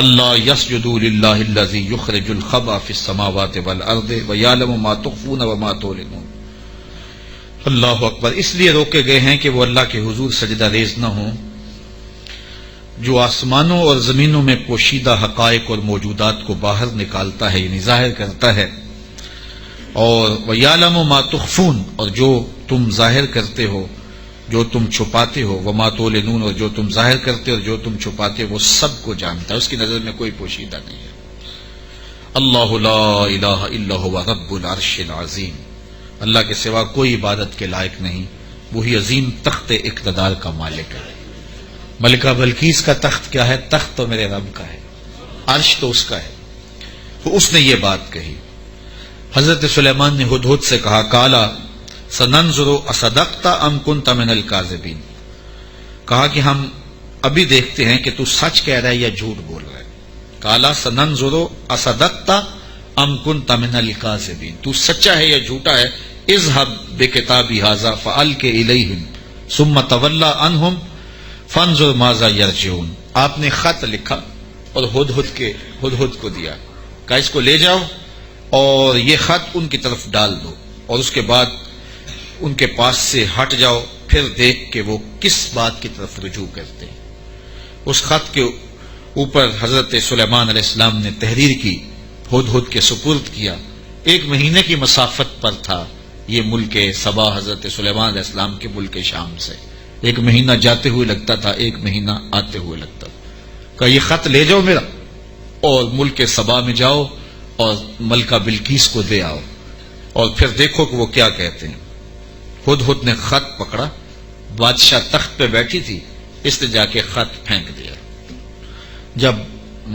اللہ یسجدوا للہ الذی یخرج الخبأ فی السماوات والارض ویعلم ما تخفون وما تعلنون. اللہ اکبر. اس لیے روکے گئے ہیں کہ وہ اللہ کے حضور سجدہ ریز نہ ہوں جو آسمانوں اور زمینوں میں پوشیدہ حقائق اور موجودات کو باہر نکالتا ہے، یعنی ظاہر کرتا ہے. اور وَيَعْلَمُ مَا تُخْفُونَ، اور جو تم ظاہر کرتے ہو، جو تم چھپاتے ہو، وَمَا تُعْلِنُونَ، اور جو تم ظاہر کرتے ہو اور جو تم چھپاتے ہو، وہ سب کو جانتا ہے، اس کی نظر میں کوئی پوشیدہ نہیں ہے. اللہ لا الہ الا هو رب العرش العظیم. اللہ کے سوا کوئی عبادت کے لائق نہیں، وہی عظیم تخت اقتدار کا مالک ہے. ملکہ بلقیس کا تخت کیا ہے؟ تخت تو میرے رب کا ہے، عرش تو اس کا ہے. تو اس نے یہ بات کہی. حضرت سلیمان نے ہدہد سے کہا کالا سننظر اصدقت ام کنت من الکاذبین. کہا کہ ہم ابھی دیکھتے ہیں کہ تو سچ کہہ رہا ہے یا جھوٹ بول رہا ہے. کالا سننظر اصدقت ام کنت من الکاذبین، تو سچا ہے یا جھوٹا ہے. اذهب بکتابی ھذا فالق الیہم ثم تولى عنہم فانظر ماذا یرجعون. آپ نے خط لکھا اور ہدہد کو دیا، کہا اس کو لے جاؤ اور یہ خط ان کی طرف ڈال دو، اور اس کے بعد ان کے پاس سے ہٹ جاؤ، پھر دیکھ کہ وہ کس بات کی طرف رجوع کرتے ہیں. اس خط کے اوپر حضرت سلیمان علیہ السلام نے تحریر کی، ہدہد کے سپرد کیا. 1 مہینے کی مسافت پر تھا یہ ملک سبا حضرت سلیمان علیہ السلام کے ملک شام سے. 1 مہینہ جاتے ہوئے لگتا تھا، 1 مہینہ آتے ہوئے لگتا تھا. کہا یہ خط لے جاؤ میرا اور ملک سبا میں جاؤ اور ملکہ بلقیس کو دے آؤ، اور پھر دیکھو کہ وہ کیا کہتے ہیں. ہدہد نے خط پکڑا، بادشاہ تخت پہ بیٹھی تھی، اس نے جا کے خط پھینک دیا. جب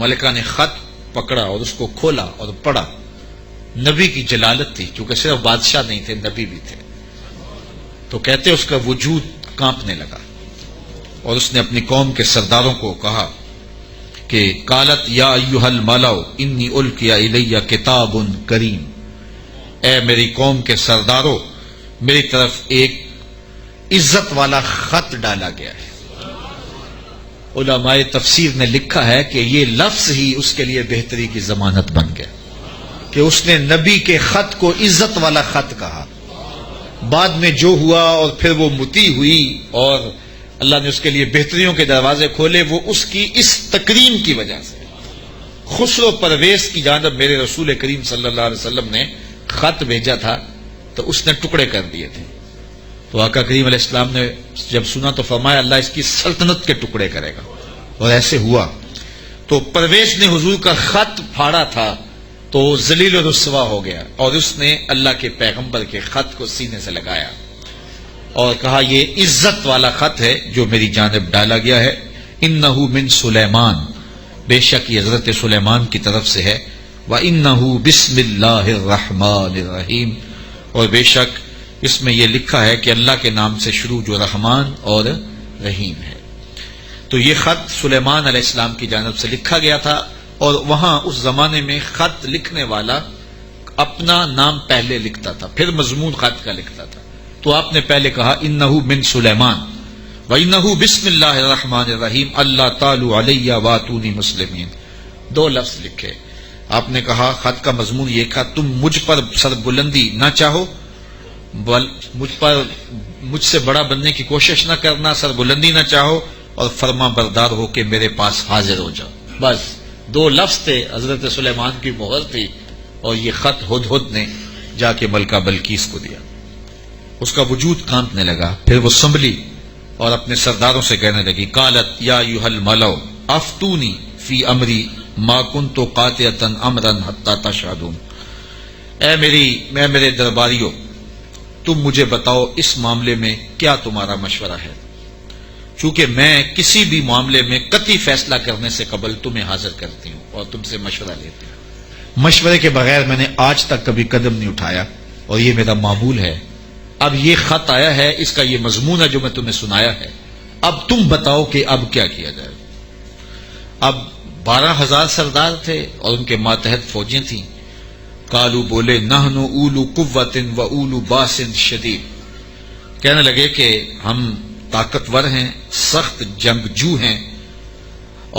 ملکہ نے خط پکڑا اور اس کو کھولا اور پڑھا، نبی کی جلالت تھی، کیونکہ صرف بادشاہ نہیں تھے، نبی بھی تھے، تو کہتے اس کا وجود کانپنے لگا. اور اس نے اپنی قوم کے سرداروں کو کہا کہ قالت یا ایھا الملأ انی القی الی کتاب کریم، اے میری قوم کے سردارو، میری طرف ایک عزت والا خط ڈالا گیا ہے۔ علماء تفسیر نے لکھا ہے کہ یہ لفظ ہی اس کے لیے بہتری کی ضمانت بن گیا کہ اس نے نبی کے خط کو عزت والا خط کہا۔ بعد میں جو ہوا اور پھر وہ مطیع ہوئی اور اللہ نے اس کے لیے بہتریوں کے دروازے کھولے، وہ اس کی اس تکریم کی وجہ سے۔ خسرو پرویز کی جانب میرے رسول کریم صلی اللہ علیہ وسلم نے خط بھیجا تھا تو اس نے ٹکڑے کر دیے تھے، تو آقا کریم علیہ السلام نے جب سنا تو فرمایا اللہ اس کی سلطنت کے ٹکڑے کرے گا، اور ایسے ہوا۔ تو پرویز نے حضور کا خط پھاڑا تھا تو ذلیل و رسوا ہو گیا، اور اس نے اللہ کے پیغمبر کے خط کو سینے سے لگایا اور کہا یہ عزت والا خط ہے جو میری جانب ڈالا گیا ہے۔ انہ من سلیمان، بے شک یہ حضرت سلیمان کی طرف سے ہے۔ وَإِنَّهُ بسم اللہ الرحمن الرحیم، اور بے شک اس میں یہ لکھا ہے کہ اللہ کے نام سے شروع جو رحمان اور رحیم ہے۔ تو یہ خط سلیمان علیہ السلام کی جانب سے لکھا گیا تھا، اور وہاں اس زمانے میں خط لکھنے والا اپنا نام پہلے لکھتا تھا، پھر مضمون خط کا لکھتا تھا۔ تو آپ نے پہلے کہا انہ من سلیمان وانہ بسم اللہ الرحمن الرحیم اللہ تعالی علیہ واتونی مسلمین، دو لفظ لکھے۔ آپ نے کہا خط کا مضمون یہ تھا تم مجھ پر سربلندی نہ چاہو، مجھ سے بڑا بننے کی کوشش نہ کرنا، سربلندی نہ چاہو، اور فرما بردار ہو کے میرے پاس حاضر ہو جاؤ۔ بس دو لفظ تھے، حضرت سلیمان کی مہر تھی، اور یہ خط ہدہد نے جا کے ملکہ بلقیس کو دیا۔ اس کا وجود کانپنے لگا، پھر وہ سنبھلی اور اپنے سرداروں سے کہنے لگی قالت یا ایھا الملأ افتونی فی امری ما کنت قاطعۃ امرا حتی تشہدون، اے میرے درباریوں، تم مجھے بتاؤ اس معاملے میں کیا تمہارا مشورہ ہے، چونکہ میں کسی بھی معاملے میں قطعی فیصلہ کرنے سے قبل تمہیں حاضر کرتی ہوں اور تم سے مشورہ لیتی ہوں۔ مشورے کے بغیر میں نے آج تک کبھی قدم نہیں اٹھایا، اور یہ میرا معمول ہے۔ اب یہ خط آیا ہے، اس کا یہ مضمون ہے جو میں تمہیں سنایا ہے، اب تم بتاؤ کہ اب کیا کیا جائے۔ اب 12,000 سردار تھے اور ان کے ماتحت فوجیں تھیں۔ قالو بولے نحن اولو قوت و اولو باس شدید، کہنے لگے کہ ہم طاقتور ہیں، سخت جنگجو ہیں،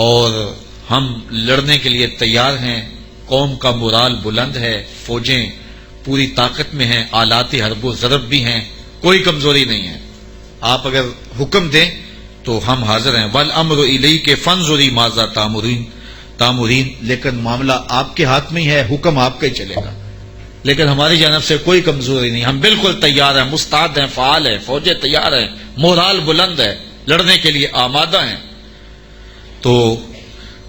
اور ہم لڑنے کے لیے تیار ہیں، قوم کا مورال بلند ہے، فوجیں پوری طاقت میں ہیں، آلات حرب و ضرب بھی ہیں، کوئی کمزوری نہیں ہے، آپ اگر حکم دیں تو ہم حاضر ہیں۔ والامر الیک فانظری ماذا تامرین، لیکن معاملہ آپ کے ہاتھ میں ہی ہے، حکم آپ کا ہی چلے گا، لیکن ہماری جانب سے کوئی کمزوری نہیں، ہم بالکل تیار ہیں، مستعد ہیں، فعال ہیں، فوجیں تیار ہیں، مورال بلند ہے، لڑنے کے لیے آمادہ ہیں۔ تو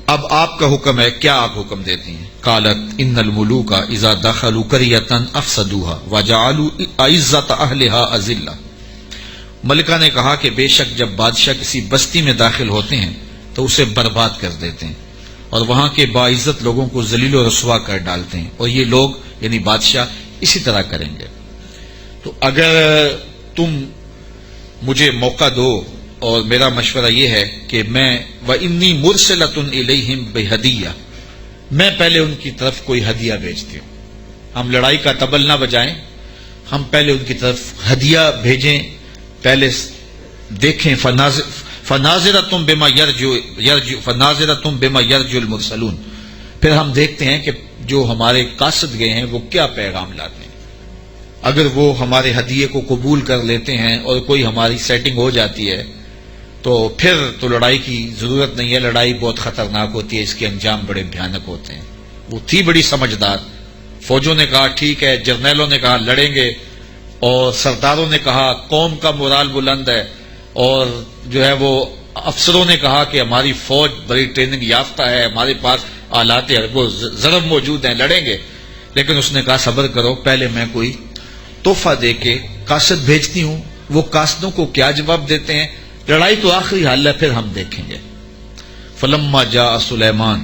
اب آپ کا حکم ہے، کیا آپ حکم دیتی ہیں؟ قالت ان الملوک اذا دخلوا قریۃ افسدوها وجعلوا اعزۃ اہلها اذلہ، ملکہ نے کہا کہ بے شک جب بادشاہ کسی بستی میں داخل ہوتے ہیں تو اسے برباد کر دیتے ہیں اور وہاں کے باعزت لوگوں کو ذلیل و رسوا کر ڈالتے ہیں، اور یہ لوگ یعنی بادشاہ اسی طرح کریں گے۔ تو اگر تم مجھے موقع دو، اور میرا مشورہ یہ ہے کہ میں وَإِنِّي مُرْسِلَةٌ إِلَيْهِمْ بِهَدِيَّةٍ، میں پہلے ان کی طرف کوئی ہدیہ بھیجتی ہوں، ہم لڑائی کا طبل نہ بجائیں، ہم پہلے ان کی طرف ہدیہ بھیجیں، پہلے دیکھیں فَنَاظِرَةٌ بِمَا يَرْجُو الْمُرْسَلُونَ، پھر ہم دیکھتے ہیں کہ جو ہمارے قاصد گئے ہیں وہ کیا پیغام لاتے ہیں، اگر وہ ہمارے ہدیے کو قبول کر لیتے ہیں اور کوئی ہماری سیٹنگ ہو جاتی ہے تو پھر تو لڑائی کی ضرورت نہیں ہے، لڑائی بہت خطرناک ہوتی ہے، اس کے انجام بڑے بھیانک ہوتے ہیں۔ وہ تھی بڑی سمجھدار، فوجوں نے کہا ٹھیک ہے، جرنیلوں نے کہا لڑیں گے، اور سرداروں نے کہا قوم کا مورال بلند ہے، اور جو ہے وہ افسروں نے کہا کہ ہماری فوج بڑی ٹریننگ یافتہ ہے، ہمارے پاس آلات حرب و ضرب موجود ہیں، لڑیں گے۔ لیکن اس نے کہا صبر کرو، پہلے میں کوئی تحفہ دے کے قاصد بھیجتی ہوں، وہ قاصدوں کو کیا جواب دیتے ہیں، لڑائی تو آخری حل ہے، پھر ہم دیکھیں گے۔ فلما جاء سلیمان،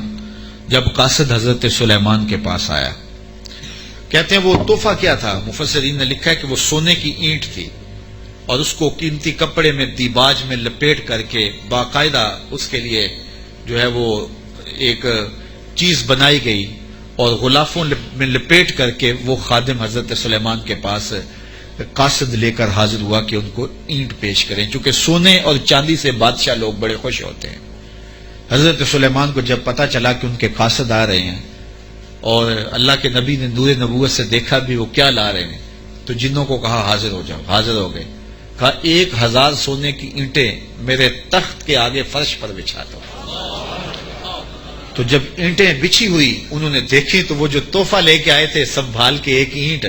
جب قاصد حضرت سلیمان کے پاس آیا، کہتے ہیں وہ تحفہ کیا تھا، مفسرین نے لکھا ہے کہ وہ سونے کی اینٹ تھی، اور اس کو قیمتی کپڑے میں دیباج میں لپیٹ کر کے باقاعدہ اس کے لیے جو ہے وہ ایک چیز بنائی گئی اور غلافوں میں لپیٹ کر کے وہ خادم حضرت سلیمان کے پاس قاصد لے کر حاضر ہوا کہ ان کو اینٹ پیش کریں، چونکہ سونے اور چاندی سے بادشاہ لوگ بڑے خوش ہوتے ہیں۔ حضرت سلیمان کو جب پتا چلا کہ ان کے قاصد آ رہے ہیں اور اللہ کے نبی نے نور نبوت سے دیکھا بھی وہ کیا لا رہے ہیں، تو جنوں کو کہا حاضر ہو جاؤ۔ حاضر ہو گئے، کہا 1000 سونے کی اینٹیں میرے تخت کے آگے فرش پر بچھا دو۔ تو جب اینٹیں بچھی ہوئی انہوں نے دیکھی تو وہ جو تحفہ لے کے آئے تھے سنبھال کے ایک اینٹ،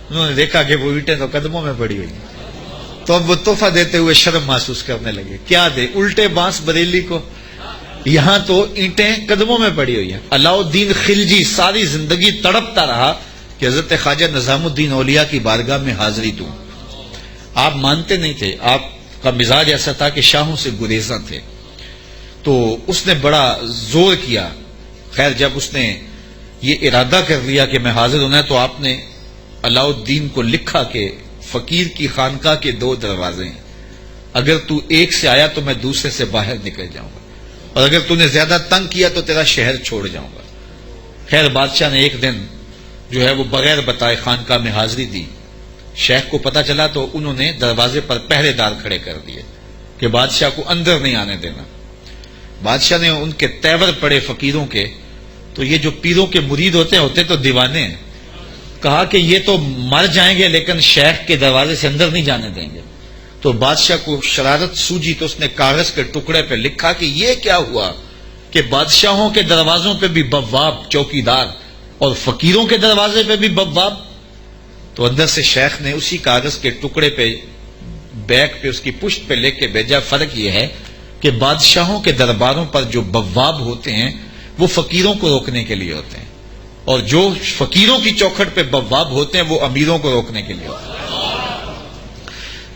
انہوں نے دیکھا کہ وہ اینٹیں تو قدموں میں پڑی ہوئی ہیں، تو اب وہ تحفہ دیتے ہوئے شرم محسوس کرنے لگے، کیا دے، الٹے بانس بریلی کو، یہاں تو اینٹیں قدموں میں پڑی ہوئی ہیں۔ علاؤ الدین خلجی ساری زندگی تڑپتا رہا کہ حضرت خواجہ نظام الدین اولیاء کی بارگاہ میں حاضری دوں۔ آپ مانتے نہیں تھے، آپ کا مزاج ایسا تھا کہ شاہوں سے گریزاں تھے، تو اس نے بڑا زور کیا۔ خیر جب اس نے یہ ارادہ کر لیا کہ میں حاضر ہونا ہے تو آپ نے علاؤ الدین کو لکھا کہ فقیر کی خانقاہ کے 2 دروازے ہیں، اگر تو ایک سے آیا تو میں دوسرے سے باہر نکل جاؤں گا، اور اگر تو نے زیادہ تنگ کیا تو تیرا شہر چھوڑ جاؤں گا۔ خیر بادشاہ نے ایک دن جو ہے وہ بغیر بتائے خانقاہ میں حاضری دی۔ شیخ کو پتا چلا تو انہوں نے دروازے پر پہرے دار کھڑے کر دیے کہ بادشاہ کو اندر نہیں آنے دینا۔ بادشاہ نے ان کے تیور پڑے فقیروں کے، تو یہ جو پیروں کے مرید ہوتے تو دیوانے ہیں، کہا کہ یہ تو مر جائیں گے لیکن شیخ کے دروازے سے اندر نہیں جانے دیں گے۔ تو بادشاہ کو شرارت سوجی تو اس نے کاغذ کے ٹکڑے پہ لکھا کہ یہ کیا ہوا کہ بادشاہوں کے دروازوں پہ بھی بواب چوکیدار اور فقیروں کے دروازے پہ بھی بواب۔ تو اندر سے شیخ نے اسی کاغذ کے ٹکڑے پہ بیک پہ اس کی پشت پہ لکھ کے بھیجا، فرق یہ ہے کہ بادشاہوں کے درباروں پر جو بواب ہوتے ہیں وہ فقیروں کو روکنے کے لیے ہوتے ہیں، اور جو فقیروں کی چوکھٹ پہ بواب ہوتے ہیں وہ امیروں کو روکنے کے لیے ہوتے ہیں۔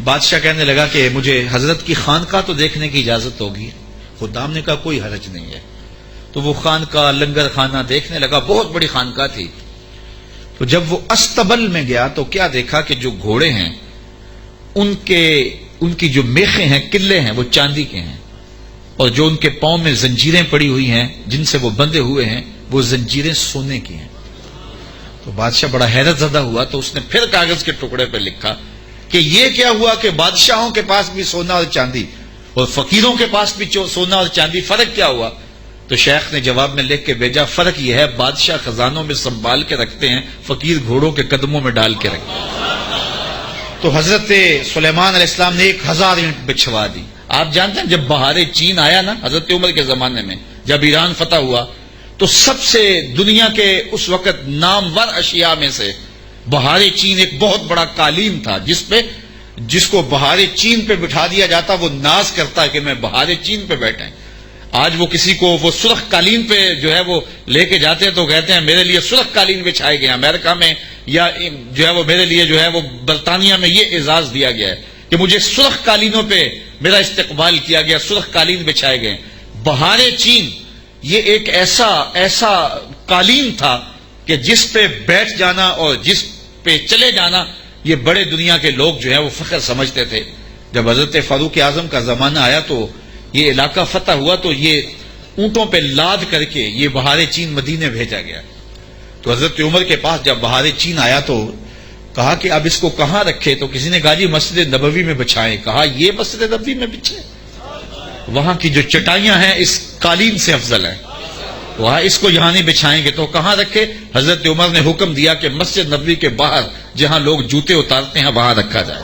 بادشاہ کہنے لگا کہ مجھے حضرت کی خانقاہ تو دیکھنے کی اجازت ہوگی۔ خدام نے کہا کوئی حرج نہیں ہے۔ تو وہ خانقاہ لنگر خانہ دیکھنے لگا، بہت بڑی خانقاہ تھی۔ تو جب وہ استبل میں گیا تو کیا دیکھا کہ جو گھوڑے ہیں ان کی جو میخیں ہیں، قلعے ہیں، وہ چاندی کے ہیں، اور جو ان کے پاؤں میں زنجیریں پڑی ہوئی ہیں جن سے وہ بندھے ہوئے ہیں وہ زنجیریں سونے کی ہیں۔ تو بادشاہ بڑا حیرت زدہ ہوا، تو اس نے پھر کاغذ کے ٹکڑے پہ لکھا کہ یہ کیا ہوا کہ بادشاہوں کے پاس بھی سونا اور چاندی اور فقیروں کے پاس بھی سونا اور چاندی، فرق کیا ہوا؟ تو شیخ نے جواب میں لکھ کے بھیجا، فرق یہ ہے بادشاہ خزانوں میں سنبھال کے رکھتے ہیں، فقیر گھوڑوں کے قدموں میں ڈال کے رکھتے ہیں۔ تو حضرت سلیمان علیہ السلام نے 1000 اینٹ بچھوا دی۔ آپ جانتے ہیں جب بہار چین آیا نا حضرت عمر کے زمانے میں، جب ایران فتح ہوا تو سب سے دنیا کے اس وقت نامور اشیاء میں سے بہار چین ایک بہت بڑا قالین تھا، جس کو بہار چین پہ بٹھا دیا جاتا وہ ناز کرتا ہے کہ میں بہار چین پہ بیٹھیں۔ آج وہ کسی کو وہ سرخ قالین پہ جو ہے وہ لے کے جاتے ہیں تو کہتے ہیں میرے لیے سرخ قالین بچھائے گئے، امریکہ میں یا جو ہے وہ میرے لیے جو ہے وہ برطانیہ میں یہ اعزاز دیا گیا ہے کہ مجھے سرخ قالینوں پہ میرا استقبال کیا گیا، سرخ قالین بچھائے گئے۔ بہار چین یہ ایک ایسا قالین تھا کہ جس پہ بیٹھ جانا اور جس پہ چلے جانا یہ بڑے دنیا کے لوگ جو ہے وہ فخر سمجھتے تھے۔ جب حضرت فاروق اعظم کا زمانہ آیا تو یہ علاقہ فتح ہوا تو یہ اونٹوں پہ لاد کر کے یہ بہار چین مدینے بھیجا گیا۔ تو حضرت عمر کے پاس جب بہار چین آیا تو کہا کہ اب اس کو کہاں رکھے؟ تو کسی نے کہا جی مسجد نبوی میں بچھائیں۔ کہا یہ مسجد نبوی میں بچھائیں؟ وہاں کی جو چٹائیاں ہیں اس قالین سے افضل ہیں، وہاں اس کو یہاں نہیں بچھائیں گے۔ تو کہاں رکھے؟ حضرت عمر نے حکم دیا کہ مسجد نبوی کے باہر جہاں لوگ جوتے اتارتے ہیں وہاں رکھا جائے،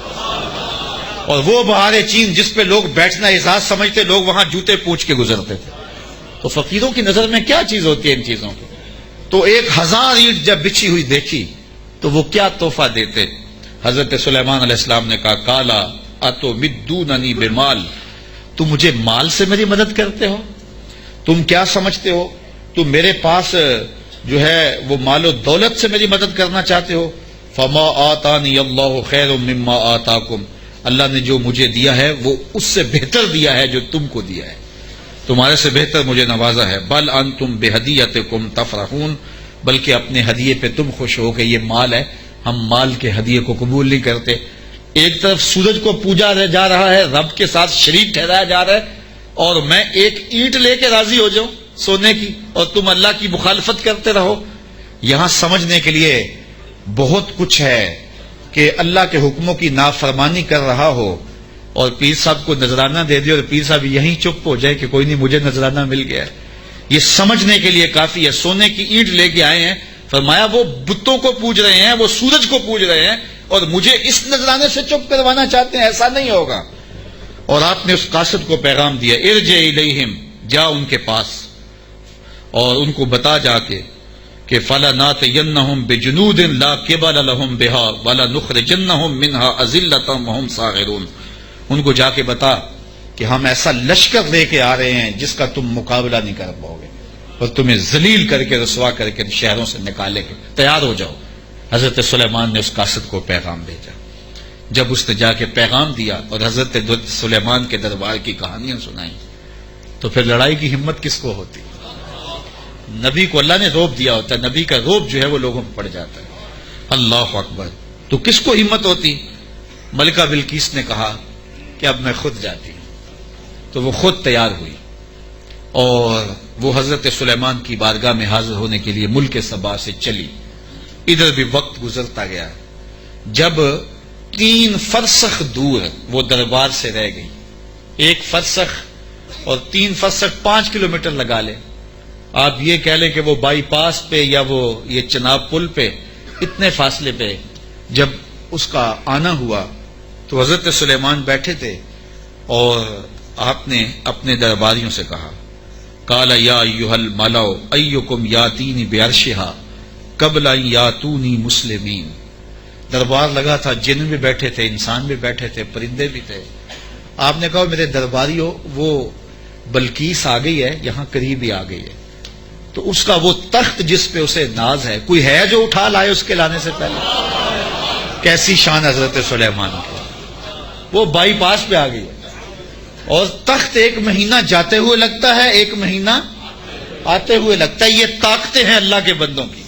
اور وہ بہار چین جس پہ لوگ بیٹھنا اعزاز سمجھتے لوگ وہاں جوتے پوچھ کے گزرتے تھے۔ تو فقیروں کی نظر میں کیا چیز ہوتی ہے ان چیزوں کی؟ تو 1000 اینٹ جب بچھی ہوئی دیکھی تو وہ کیا تحفہ دیتے؟ حضرت سلیمان علیہ السلام نے کہا کالا اتو مدوننی بمال، تم مجھے مال سے میری مدد کرتے ہو؟ تم کیا سمجھتے ہو تم میرے پاس جو ہے وہ مال و دولت سے میری مدد کرنا چاہتے ہو؟ فما آتانی اللہ خیر مما آتاکم، اللہ نے جو مجھے دیا ہے وہ اس سے بہتر دیا ہے جو تم کو دیا ہے، تمہارے سے بہتر مجھے نوازا ہے۔ بل انتم بہدیتکم تفرحون، بلکہ اپنے ہدیے پہ تم خوش ہو کہ یہ مال ہے، ہم مال کے ہدیے کو قبول نہیں کرتے۔ ایک طرف سورج کو پوجا جا رہا ہے، رب کے ساتھ شریک ٹھہرایا جا رہا ہے، اور میں ایک اینٹ لے کے راضی ہو جاؤں؟ سونے کی اور تم اللہ کی مخالفت کرتے رہو. یہاں سمجھنے کے لیے بہت کچھ ہے کہ اللہ کے حکموں کی نافرمانی کر رہا ہو اور پیر صاحب کو نذرانہ دے دے اور پیر صاحب یہیں چپ ہو جائے کہ کوئی نہیں مجھے نذرانہ مل گیا. یہ سمجھنے کے لیے کافی ہے. سونے کی اینٹ لے کے آئے ہیں, فرمایا وہ بتوں کو پوج رہے ہیں, وہ سورج کو پوج رہے ہیں اور مجھے اس نذرانے سے چپ کروانا چاہتے ہیں, ایسا نہیں ہوگا. اور آپ نے اس قاصد کو پیغام دیا, ارجع الیہم, جا ان کے پاس اور ان کو بتا جا کے کہ فَلَنَاتِيَنَّهُمْ بِجُنُودٍ لَا قِبَلَ لَهُمْ بِهَا وَلَنُخْرِجَنَّهُمْ مِنْهَا أَذِلَّةً وَهُمْ صَاغِرُونَ. ان کو جا کے بتا کہ ہم ایسا لشکر لے کے آ رہے ہیں جس کا تم مقابلہ نہیں کر پاؤ گے اور تمہیں ذلیل کر کے رسوا کر کے شہروں سے نکالے گے, تیار ہو جاؤ. حضرت سلیمان نے اس قاصد کو پیغام بھیجا. جب اس نے جا کے پیغام دیا اور حضرت سلیمان کے دربار کی کہانیاں سنائیں تو پھر لڑائی کی ہمت کس کو ہوتی؟ نبی کو اللہ نے روب دیا ہوتا ہے, نبی کا روب جو ہے وہ لوگوں پہ پڑ جاتا ہے. اللہ اکبر. تو کس کو ہمت ہوتی؟ ملکہ بلقیس نے کہا کہ اب میں خود جاتی ہوں. تو وہ خود تیار ہوئی اور وہ حضرت سلیمان کی بارگاہ میں حاضر ہونے کے لیے ملک سبا سے چلی. ادھر بھی وقت گزرتا گیا. جب 3 فرسخ دور وہ دربار سے رہ گئی, 1 فرسخ اور 3 فرسخ 5 کلومیٹر لگا لے, آپ یہ کہہ لیں کہ وہ بائی پاس پہ یا وہ یہ چناب پل پہ اتنے فاصلے پہ جب اس کا آنا ہوا تو حضرت سلیمان بیٹھے تھے اور آپ نے اپنے درباریوں سے کہا, قال یا ایھا الملأ ایکم یاتینی بعرشھا قبل ان یاتونی مسلمین. دربار لگا تھا, جن بھی بیٹھے تھے, انسان بھی بیٹھے تھے, پرندے بھی تھے. آپ نے کہا میرے درباریوں, وہ بلقیس آ گئی ہے, یہاں قریب ہی آ گئی ہے. تو اس کا وہ تخت جس پہ اسے ناز ہے, کوئی ہے جو اٹھا لائے اس کے لانے سے پہلے؟ کیسی شان حضرت سلیمان کی, وہ بائی پاس پہ آ گئی ہے اور تخت 1 مہینہ جاتے ہوئے لگتا ہے, 1 مہینہ آتے ہوئے لگتا ہے. یہ طاقتیں ہیں اللہ کے بندوں کی.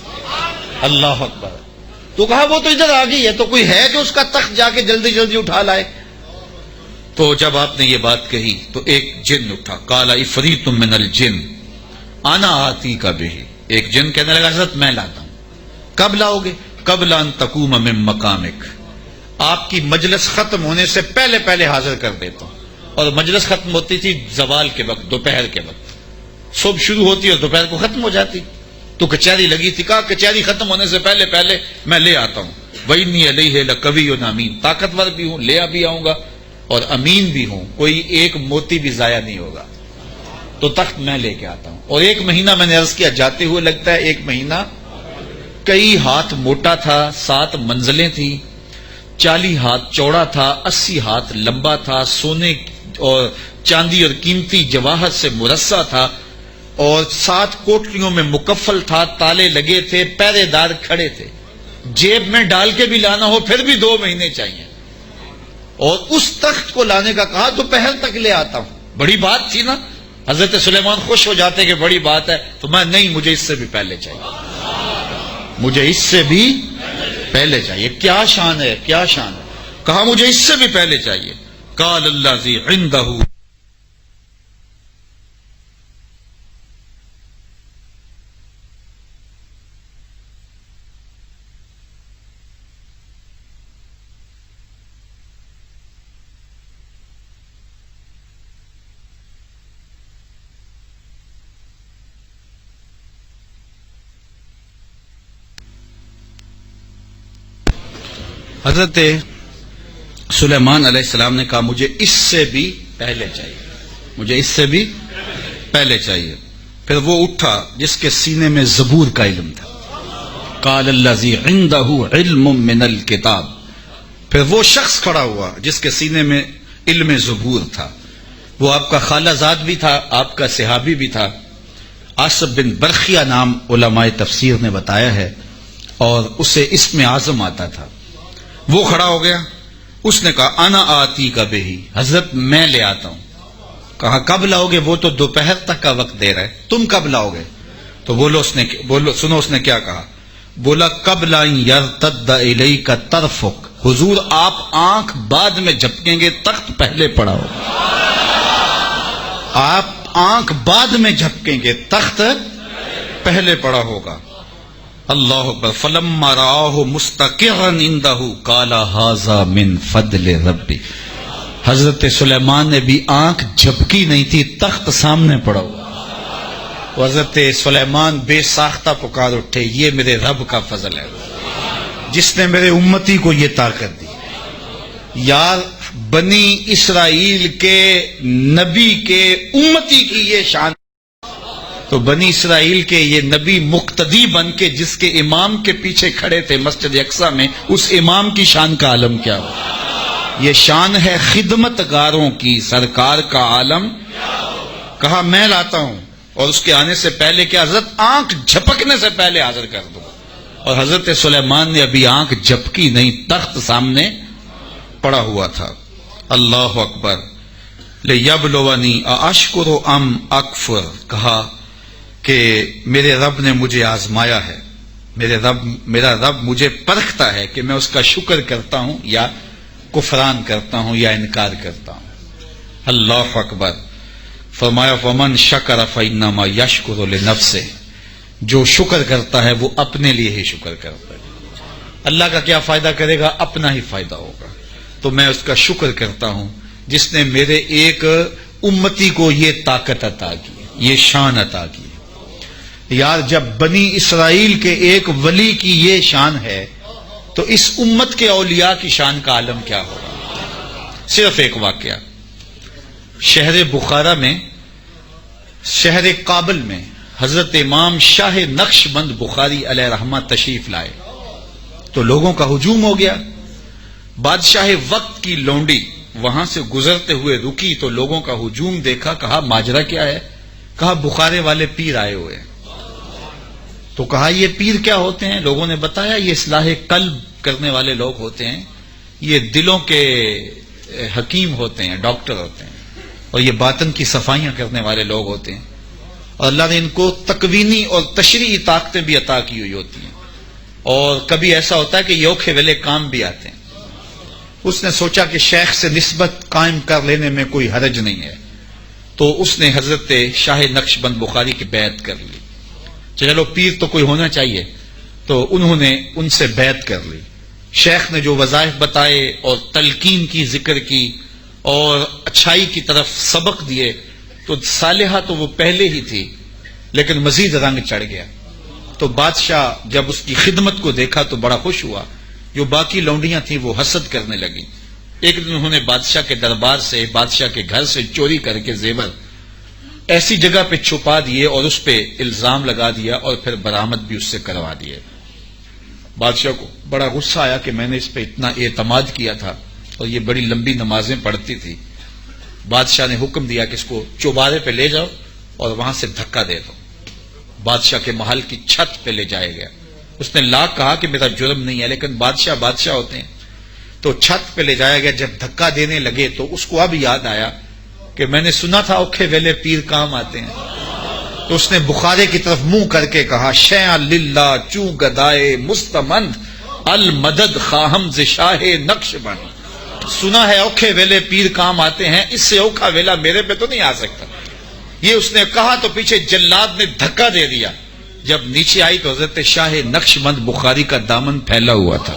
اللہ اکبر. تو کہا وہ تو ادھر آ گئی ہے, تو کوئی ہے جو اس کا تخت جا کے جلدی جلدی اٹھا لائے؟ تو جب آپ نے یہ بات کہی تو ایک جن اٹھا, قال عفریت من الجن انا آتیک بہ. ایک جن کہنے لگا حضرت میں لاتا ہوں. کب لاؤ گے؟ قبل ان تقوم من مقامک, آپ کی مجلس ختم ہونے سے پہلے پہلے حاضر کر دیتا ہوں. اور مجلس ختم ہوتی تھی زوال کے وقت, دوپہر کے وقت. صبح شروع ہوتی اور دوپہر کو ختم ہو جاتی. تو کچہری لگی تھی, کہا کچہری ختم ہونے سے پہلے پہلے میں لے آتا ہوں. وَإِنِّي عَلَيْهِ لَقَوِيٌّ أَمِينٌ, طاقتور بھی ہوں, لے بھی آؤں گا اور امین بھی ہوں, کوئی ایک موتی بھی ضائع نہیں ہوگا. تو تخت میں لے کے آتا ہوں. اور 1 مہینہ میں نے عرض کیا جاتے ہوئے لگتا ہے, 1 مہینہ کئی ہاتھ موٹا تھا, 7 منزلیں تھیں, 40 ہاتھ چوڑا تھا, 80 ہاتھ لمبا تھا, سونے اور چاندی اور قیمتی جواہر سے مرصع تھا اور 7 کوٹریوں میں مکفل تھا, تالے لگے تھے, پہرے دار کھڑے تھے. جیب میں ڈال کے بھی لانا ہو پھر بھی 2 مہینے چاہیے. اور اس تخت کو لانے کا کہا دوپہر تک لے آتا ہوں. بڑی بات تھی نا. حضرت سلیمان خوش ہو جاتے کہ بڑی بات ہے, تو میں نہیں, مجھے اس سے بھی پہلے چاہیے, مجھے اس سے بھی پہلے چاہیے. کیا شان ہے, کیا شان ہے. کہا مجھے اس سے بھی پہلے چاہیے. قال الذی عندہ. حضرت سلیمان علیہ السلام نے کہا مجھے اس سے بھی پہلے چاہیے, مجھے اس سے بھی پہلے چاہیے. پھر وہ اٹھا جس کے سینے میں زبور کا علم تھا. قال الذی عندہ علم من الکتاب. پھر وہ شخص کھڑا ہوا جس کے سینے میں علم زبور تھا. وہ آپ کا خالہ زاد بھی تھا, آپ کا صحابی بھی تھا. عاصب بن برخیہ نام علماء تفسیر نے بتایا ہے اور اسے اسم اعظم آتا تھا. وہ کھڑا ہو گیا, اس نے کہا انا آتی کا بہی, حضرت میں لے آتا ہوں. کہا کب لاؤ گے؟ وہ تو دوپہر تک کا وقت دے رہا ہے, تم کب لاؤ گے؟ تو سنو اس نے کیا کہا. بولا قبل ان یرتد الیک طرفک, حضور آپ آنکھ بعد میں جھپکیں گے, تخت پہلے پڑا ہو. آپ آنکھ بعد میں جھپکیں گے، تخت پہلے پڑا ہوگا۔ اللہ اکبر۔ فلما رآہ مستقرا عنده قال ھذا من فضل ربی۔ حضرت سلیمان نے بھی آنکھ جھپکی نہیں تھی، تخت سامنے پڑا ہوا۔ حضرت سلیمان بے ساختہ پکار اٹھے، یہ میرے رب کا فضل ہے جس نے میرے امتی کو یہ طاقت دی۔ یار بنی اسرائیل کے نبی کے امتی کی یہ شان، تو بنی اسرائیل کے یہ نبی مقتدی بن کے جس کے امام کے پیچھے کھڑے تھے مسجد اقصی میں، اس امام کی شان کا عالم کیا ہو؟ یہ شان ہے خدمت گاروں کی، سرکار کا عالم کہا میں لاتا ہوں، اور اس کے آنے سے پہلے کہ حضرت آنکھ جھپکنے سے پہلے حاضر کر دو، اور حضرت سلیمان نے ابھی آنکھ جھپکی نہیں، تخت سامنے پڑا ہوا تھا۔ اللہ اکبر۔ لیبلونی ااشکر ام اکفر، کہا کہ میرے رب نے مجھے آزمایا ہے، میرا رب مجھے پرکھتا ہے کہ میں اس کا شکر کرتا ہوں یا کفران کرتا ہوں یا انکار کرتا ہوں۔ اللہ اکبر۔ فرمایا فمن شکر فانما یشکر لنفسہ، جو شکر کرتا ہے وہ اپنے لیے ہی شکر کرتا ہے، اللہ کا کیا فائدہ کرے گا؟ اپنا ہی فائدہ ہوگا۔ تو میں اس کا شکر کرتا ہوں جس نے میرے ایک امتی کو یہ طاقت عطا کی، یہ شان عطا کی۔ یار جب بنی اسرائیل کے ایک ولی کی یہ شان ہے تو اس امت کے اولیاء کی شان کا عالم کیا ہوگا؟ صرف ایک واقعہ، شہر بخارا میں، شہر کابل میں حضرت امام شاہ نقش بند بخاری علیہ رحمہ تشریف لائے تو لوگوں کا ہجوم ہو گیا۔ بادشاہ وقت کی لونڈی وہاں سے گزرتے ہوئے رکی تو لوگوں کا ہجوم دیکھا، کہا ماجرا کیا ہے؟ کہا بخارے والے پیر آئے ہوئے ہیں۔ تو کہا یہ پیر کیا ہوتے ہیں؟ لوگوں نے بتایا یہ اصلاح قلب کرنے والے لوگ ہوتے ہیں، یہ دلوں کے حکیم ہوتے ہیں، ڈاکٹر ہوتے ہیں، اور یہ باطن کی صفائیاں کرنے والے لوگ ہوتے ہیں، اور اللہ نے ان کو تکوینی اور تشریعی طاقتیں بھی عطا کی ہوئی ہوتی ہیں، اور کبھی ایسا ہوتا ہے کہ یہ اوکھے ویلے کام بھی آتے ہیں۔ اس نے سوچا کہ شیخ سے نسبت قائم کر لینے میں کوئی حرج نہیں ہے، تو اس نے حضرت شاہ نقش بند بخاری کی بیعت کر لی۔ چلو پیر تو کوئی ہونا چاہیے، تو انہوں نے ان سے بیعت کر لی۔ شیخ نے جو وظائف بتائے اور تلقین کی، ذکر کی اور اچھائی کی طرف سبق دیے، تو صالحہ تو وہ پہلے ہی تھی لیکن مزید رنگ چڑھ گیا۔ تو بادشاہ جب اس کی خدمت کو دیکھا تو بڑا خوش ہوا۔ جو باقی لونڈیاں تھیں وہ حسد کرنے لگیں۔ ایک دن انہوں نے بادشاہ کے دربار سے، بادشاہ کے گھر سے چوری کر کے زیور ایسی جگہ پہ چھپا دیے اور اس پہ الزام لگا دیا اور پھر برآمد بھی اس سے کروا دیے۔ بادشاہ کو بڑا غصہ آیا کہ میں نے اس پہ اتنا اعتماد کیا تھا اور یہ بڑی لمبی نمازیں پڑھتی تھی۔ بادشاہ نے حکم دیا کہ اس کو چوبارے پہ لے جاؤ اور وہاں سے دھکا دے دو۔ بادشاہ کے محل کی چھت پہ لے جایا گیا۔ اس نے لاکھ کہا کہ میرا جرم نہیں ہے، لیکن بادشاہ ہوتے ہیں، تو چھت پہ لے جایا گیا۔ جب دھکا دینے لگے تو اس کو اب یاد آیا کہ میں نے سنا تھا اوکھے ویلے پیر کام آتے ہیں، تو اس نے بخارے کی طرف منہ کر کے کہا شیعہ للہ چو گدائے مستمند المدد خواہم ز شاہ نقش بند۔ سنا ہے اوکھے ویلے پیر کام آتے ہیں، اس سے اوکھا ویلا میرے پہ تو نہیں آ سکتا۔ یہ اس نے کہا تو پیچھے جلاد نے دھکا دے دیا۔ جب نیچے آئی تو حضرت شاہ نقش بند بخاری کا دامن پھیلا ہوا تھا۔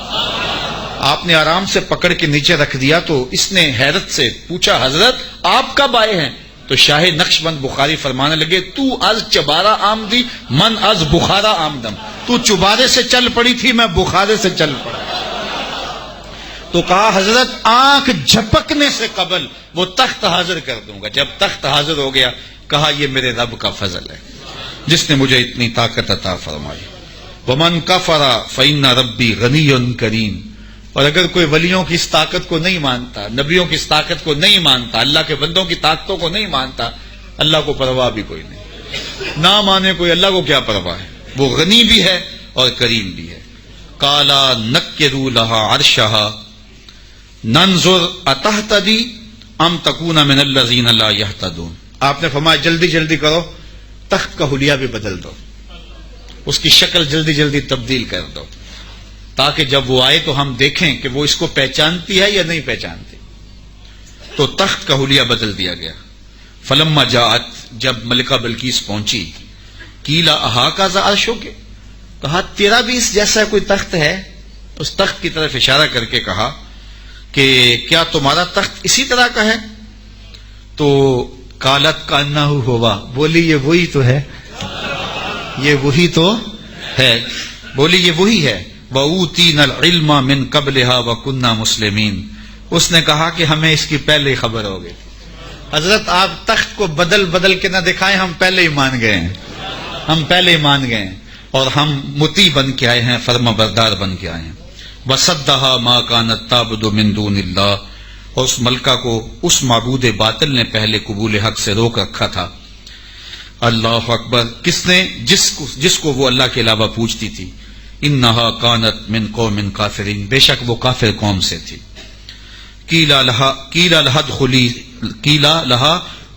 آپ نے آرام سے پکڑ کے نیچے رکھ دیا تو اس نے حیرت سے پوچھا حضرت آپ کب آئے ہیں؟ تو شاہ نقش بند بخاری فرمانے لگے تو از چبارہ آمدی من از بخارا آمدم، تو چبارے سے چل پڑی تھی میں بخارے سے چل پڑا۔ تو کہا حضرت آنکھ جھپکنے سے قبل وہ تخت حاضر کر دوں گا۔ جب تخت حاضر ہو گیا کہا یہ میرے رب کا فضل ہے جس نے مجھے اتنی طاقت عطا فرمائی۔ ومن کفر فإن ربی غنی کریم، اور اگر کوئی ولیوں کی اس طاقت کو نہیں مانتا، نبیوں کی اس طاقت کو نہیں مانتا، اللہ کے بندوں کی طاقتوں کو نہیں مانتا، اللہ کو پرواہ بھی کوئی نہیں۔ نہ مانے کوئی، اللہ کو کیا پرواہ ہے، وہ غنی بھی ہے اور کریم بھی ہے۔ کالا نکروا لہا عرشہا ننظر اتہتدی ام تکون من الذین لا یہتدون۔ آپ نے فرمایا جلدی جلدی کرو، تخت کا حلیہ بھی بدل دو، اس کی شکل جلدی جلدی تبدیل کر دو، تاکہ جب وہ آئے تو ہم دیکھیں کہ وہ اس کو پہچانتی ہے یا نہیں پہچانتی۔ تو تخت کا حلیہ بدل دیا گیا۔ فلما جاءت، جب ملکہ بلقیس پہنچی، قیل اہاکذا عرشک، کہا تیرا بھی اس جیسا کوئی تخت ہے؟ اس تخت کی طرف اشارہ کر کے کہا کہ کیا تمہارا تخت اسی طرح کا ہے؟ تو قالت کانہ ہوا، بولی یہ وہی تو ہے، یہ وہی تو ہے، بولی یہ وہی ہے۔ وَأُوتِينَا الْعِلْمَ مِنْ قَبْلِهَا وَكُنَّا مُسْلِمِينَ، اس نے کہا کہ ہمیں اس کی پہلے ہی خبر ہو گئی۔ حضرت آپ تخت کو بدل بدل کے نہ دکھائیں، ہم پہلے ہی مان گئے ہیں، ہم پہلے ہی مان گئے ہیں، اور ہم مطیع بن کے آئے ہیں، فرما بردار بن کے آئے ہیں۔ وَصَدَّهَا مَا كَانَتْ تَعْبُدُ مِن دُونِ اللَّهِ، اور اس ملکہ کو اس معبود باطل نے پہلے قبول حق سے روک رکھا تھا۔ اللہ اکبر، کس نے؟ جس کو وہ اللہ کے علاوہ پوجتی تھی۔ انہا کانت من قوم کافرین، بے شک وہ کافر قوم سے تھی۔ قیل لہا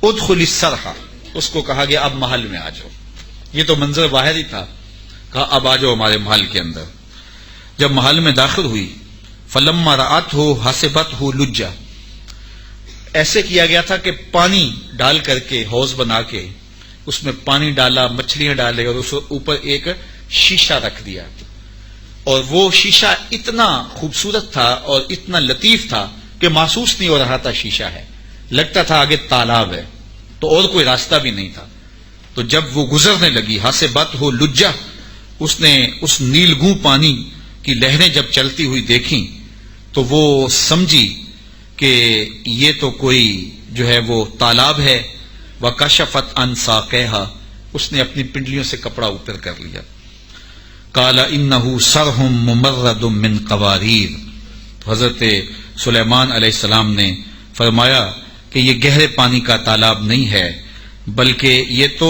ادخلی الصرح، اس کو کہا گیا اب محل میں آ جاؤ، یہ تو منظر باہر ہی تھا، کہا اب آ جاؤ ہمارے محل کے اندر۔ جب محل میں داخل ہوئی، فلما رأتہ حسبتہ لجہ، ایسے کیا گیا تھا کہ پانی ڈال کر کے حوض بنا کے اس میں پانی ڈالا، مچھلیاں ڈالے، اور اس اوپر ایک شیشہ رکھ دیا، اور وہ شیشہ اتنا خوبصورت تھا اور اتنا لطیف تھا کہ محسوس نہیں ہو رہا تھا شیشہ ہے، لگتا تھا آگے تالاب ہے، تو اور کوئی راستہ بھی نہیں تھا۔ تو جب وہ گزرنے لگی، حسبتہ لجہ، اس نے اس نیلگوں پانی کی لہریں جب چلتی ہوئی دیکھیں تو وہ سمجھی کہ یہ تو کوئی جو ہے وہ تالاب ہے۔ وَكَشَفَتْ عَنْ سَاقَيْهَا، اس نے اپنی پنڈلیوں سے کپڑا اوپر کر لیا۔ قَالَ إِنَّهُ صَرْحٌ مُمَرَّدٌ مِّن قَوَارِيرَ، تو حضرت سلیمان علیہ السلام نے فرمایا کہ یہ گہرے پانی کا تالاب نہیں ہے، بلکہ یہ تو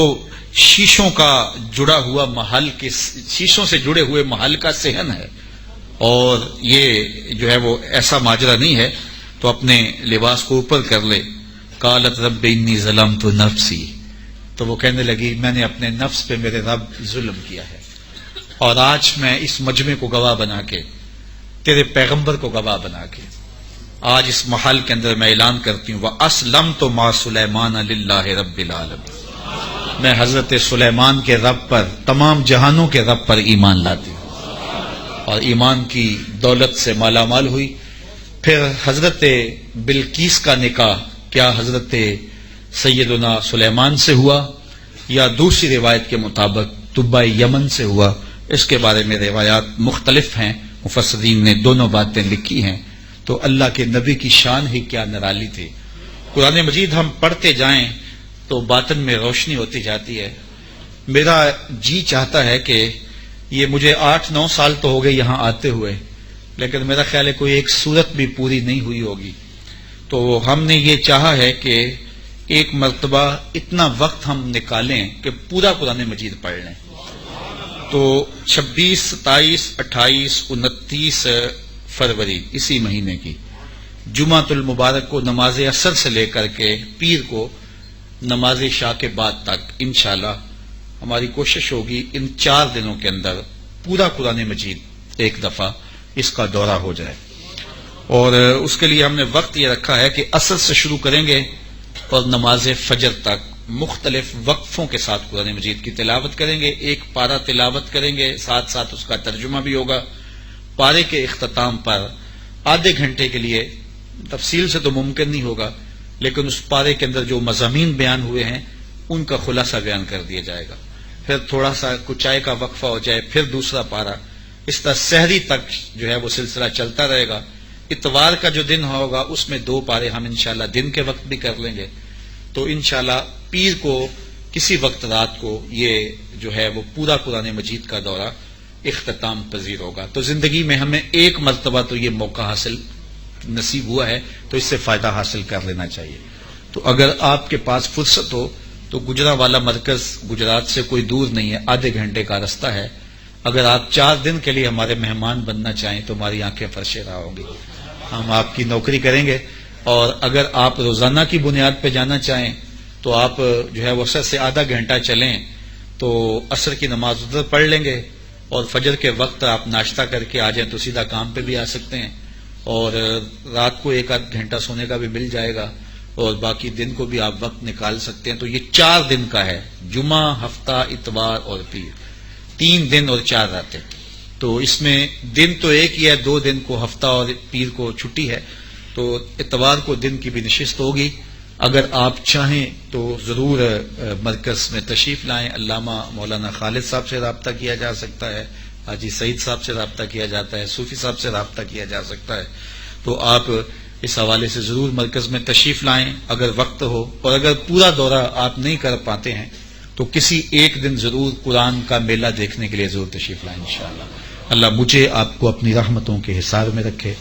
شیشوں کا جڑا ہوا محل کے، شیشوں سے جڑے ہوئے محل کا صحن ہے، اور یہ جو ہے وہ ایسا ماجرا نہیں ہے، تو اپنے لباس کو اوپر کر لے۔ قالت رب انی ظلمت نفسی، تو وہ کہنے لگی میں نے اپنے نفس پہ میرے رب ظلم کیا ہے، اور آج میں اس مجمع کو گواہ بنا کے، تیرے پیغمبر کو گواہ بنا کے، آج اس محل کے اندر میں اعلان کرتی ہوں وَأَسْلَمْتُ مَعَ سُلَيْمَانَ لِلَّهِ رَبِّ الْعَالَمِينَ، میں حضرت سلیمان کے رب پر، تمام جہانوں کے رب پر ایمان لاتی ہوں، اور ایمان کی دولت سے مالا مال ہوئی۔ پھر حضرت بلقیس کا نکاح کیا حضرت سیدنا سلیمان سے ہوا یا دوسری روایت کے مطابق طبۂ یمن سے ہوا، اس کے بارے میں روایات مختلف ہیں، مفسرین نے دونوں باتیں لکھی ہیں۔ تو اللہ کے نبی کی شان ہی کیا نرالی تھی۔ قرآن مجید ہم پڑھتے جائیں تو باطن میں روشنی ہوتی جاتی ہے۔ میرا جی چاہتا ہے کہ یہ مجھے 8-9 سال تو ہو گئے یہاں آتے ہوئے، لیکن میرا خیال ہے کوئی ایک صورت بھی پوری نہیں ہوئی ہوگی، تو ہم نے یہ چاہا ہے کہ ایک مرتبہ اتنا وقت ہم نکالیں کہ پورا قرآن مجید پڑھ لیں۔ تو 26، 27، 28، 29 فروری اسی مہینے کی جمعۃ المبارک کو نماز عصر سے لے کر کے پیر کو نماز عشاء کے بعد تک انشاءاللہ ہماری کوشش ہوگی ان 4 دنوں کے اندر پورا قرآن مجید ایک دفعہ اس کا دورہ ہو جائے، اور اس کے لیے ہم نے وقت یہ رکھا ہے کہ عصر سے شروع کریں گے اور نماز فجر تک مختلف وقفوں کے ساتھ قرآن مجید کی تلاوت کریں گے، ایک پارہ تلاوت کریں گے، ساتھ ساتھ اس کا ترجمہ بھی ہوگا۔ پارے کے اختتام پر آدھے گھنٹے کے لیے، تفصیل سے تو ممکن نہیں ہوگا، لیکن اس پارے کے اندر جو مضامین بیان ہوئے ہیں ان کا خلاصہ بیان کر دیا جائے گا، پھر تھوڑا سا چائے کا وقفہ ہو جائے، پھر دوسرا پارہ، اس طرح سحری تک جو ہے وہ سلسلہ چلتا رہے گا۔ اتوار کا جو دن ہوگا اس میں 2 پارے ہم انشاءاللہ دن کے وقت بھی کر لیں گے، تو انشاءاللہ پیر کو کسی وقت رات کو یہ جو ہے وہ پورا قرآن مجید کا دورہ اختتام پذیر ہوگا۔ تو زندگی میں ہمیں ایک مرتبہ تو یہ موقع حاصل نصیب ہوا ہے، تو اس سے فائدہ حاصل کر لینا چاہیے۔ تو اگر آپ کے پاس فرصت ہو تو گجرانوالہ مرکز گجرات سے کوئی دور نہیں ہے، آدھے گھنٹے کا راستہ ہے۔ اگر آپ 4 دن کے لیے ہمارے مہمان بننا چاہیں تو ہماری آنکھیں فرش راہ ہوں گی، ہم آپ کی نوکری کریں گے، اور اگر آپ روزانہ کی بنیاد پہ جانا چاہیں تو آپ جو ہے وہ عصر سے آدھا گھنٹہ چلیں تو عصر کی نماز ادھر پڑھ لیں گے، اور فجر کے وقت آپ ناشتہ کر کے آ جائیں تو سیدھا کام پہ بھی آ سکتے ہیں، اور رات کو 1 آدھ گھنٹہ سونے کا بھی مل جائے گا، اور باقی دن کو بھی آپ وقت نکال سکتے ہیں. تو یہ 4 دن کا ہے، جمعہ، ہفتہ، اتوار اور پیر، 3 دن اور 4 راتیں. تو اس میں دن تو ایک ہی ہے، 2 دن کو ہفتہ اور پیر کو چھٹی ہے. تو اتوار کو دن کی بھی نشست ہوگی. اگر آپ چاہیں تو ضرور مرکز میں تشریف لائیں. علامہ مولانا خالد صاحب سے رابطہ کیا جا سکتا ہے، حاجی سعید صاحب سے رابطہ کیا جاتا ہے، صوفی صاحب سے رابطہ کیا جا سکتا ہے. تو آپ اس حوالے سے ضرور مرکز میں تشریف لائیں اگر وقت ہو. اور اگر پورا دورہ آپ نہیں کر پاتے ہیں تو کسی ایک دن ضرور قرآن کا میلہ دیکھنے کے لیے ضرور تشریف لائیں انشاءاللہ. اللہ مجھے آپ کو اپنی رحمتوں کے حصار میں رکھے.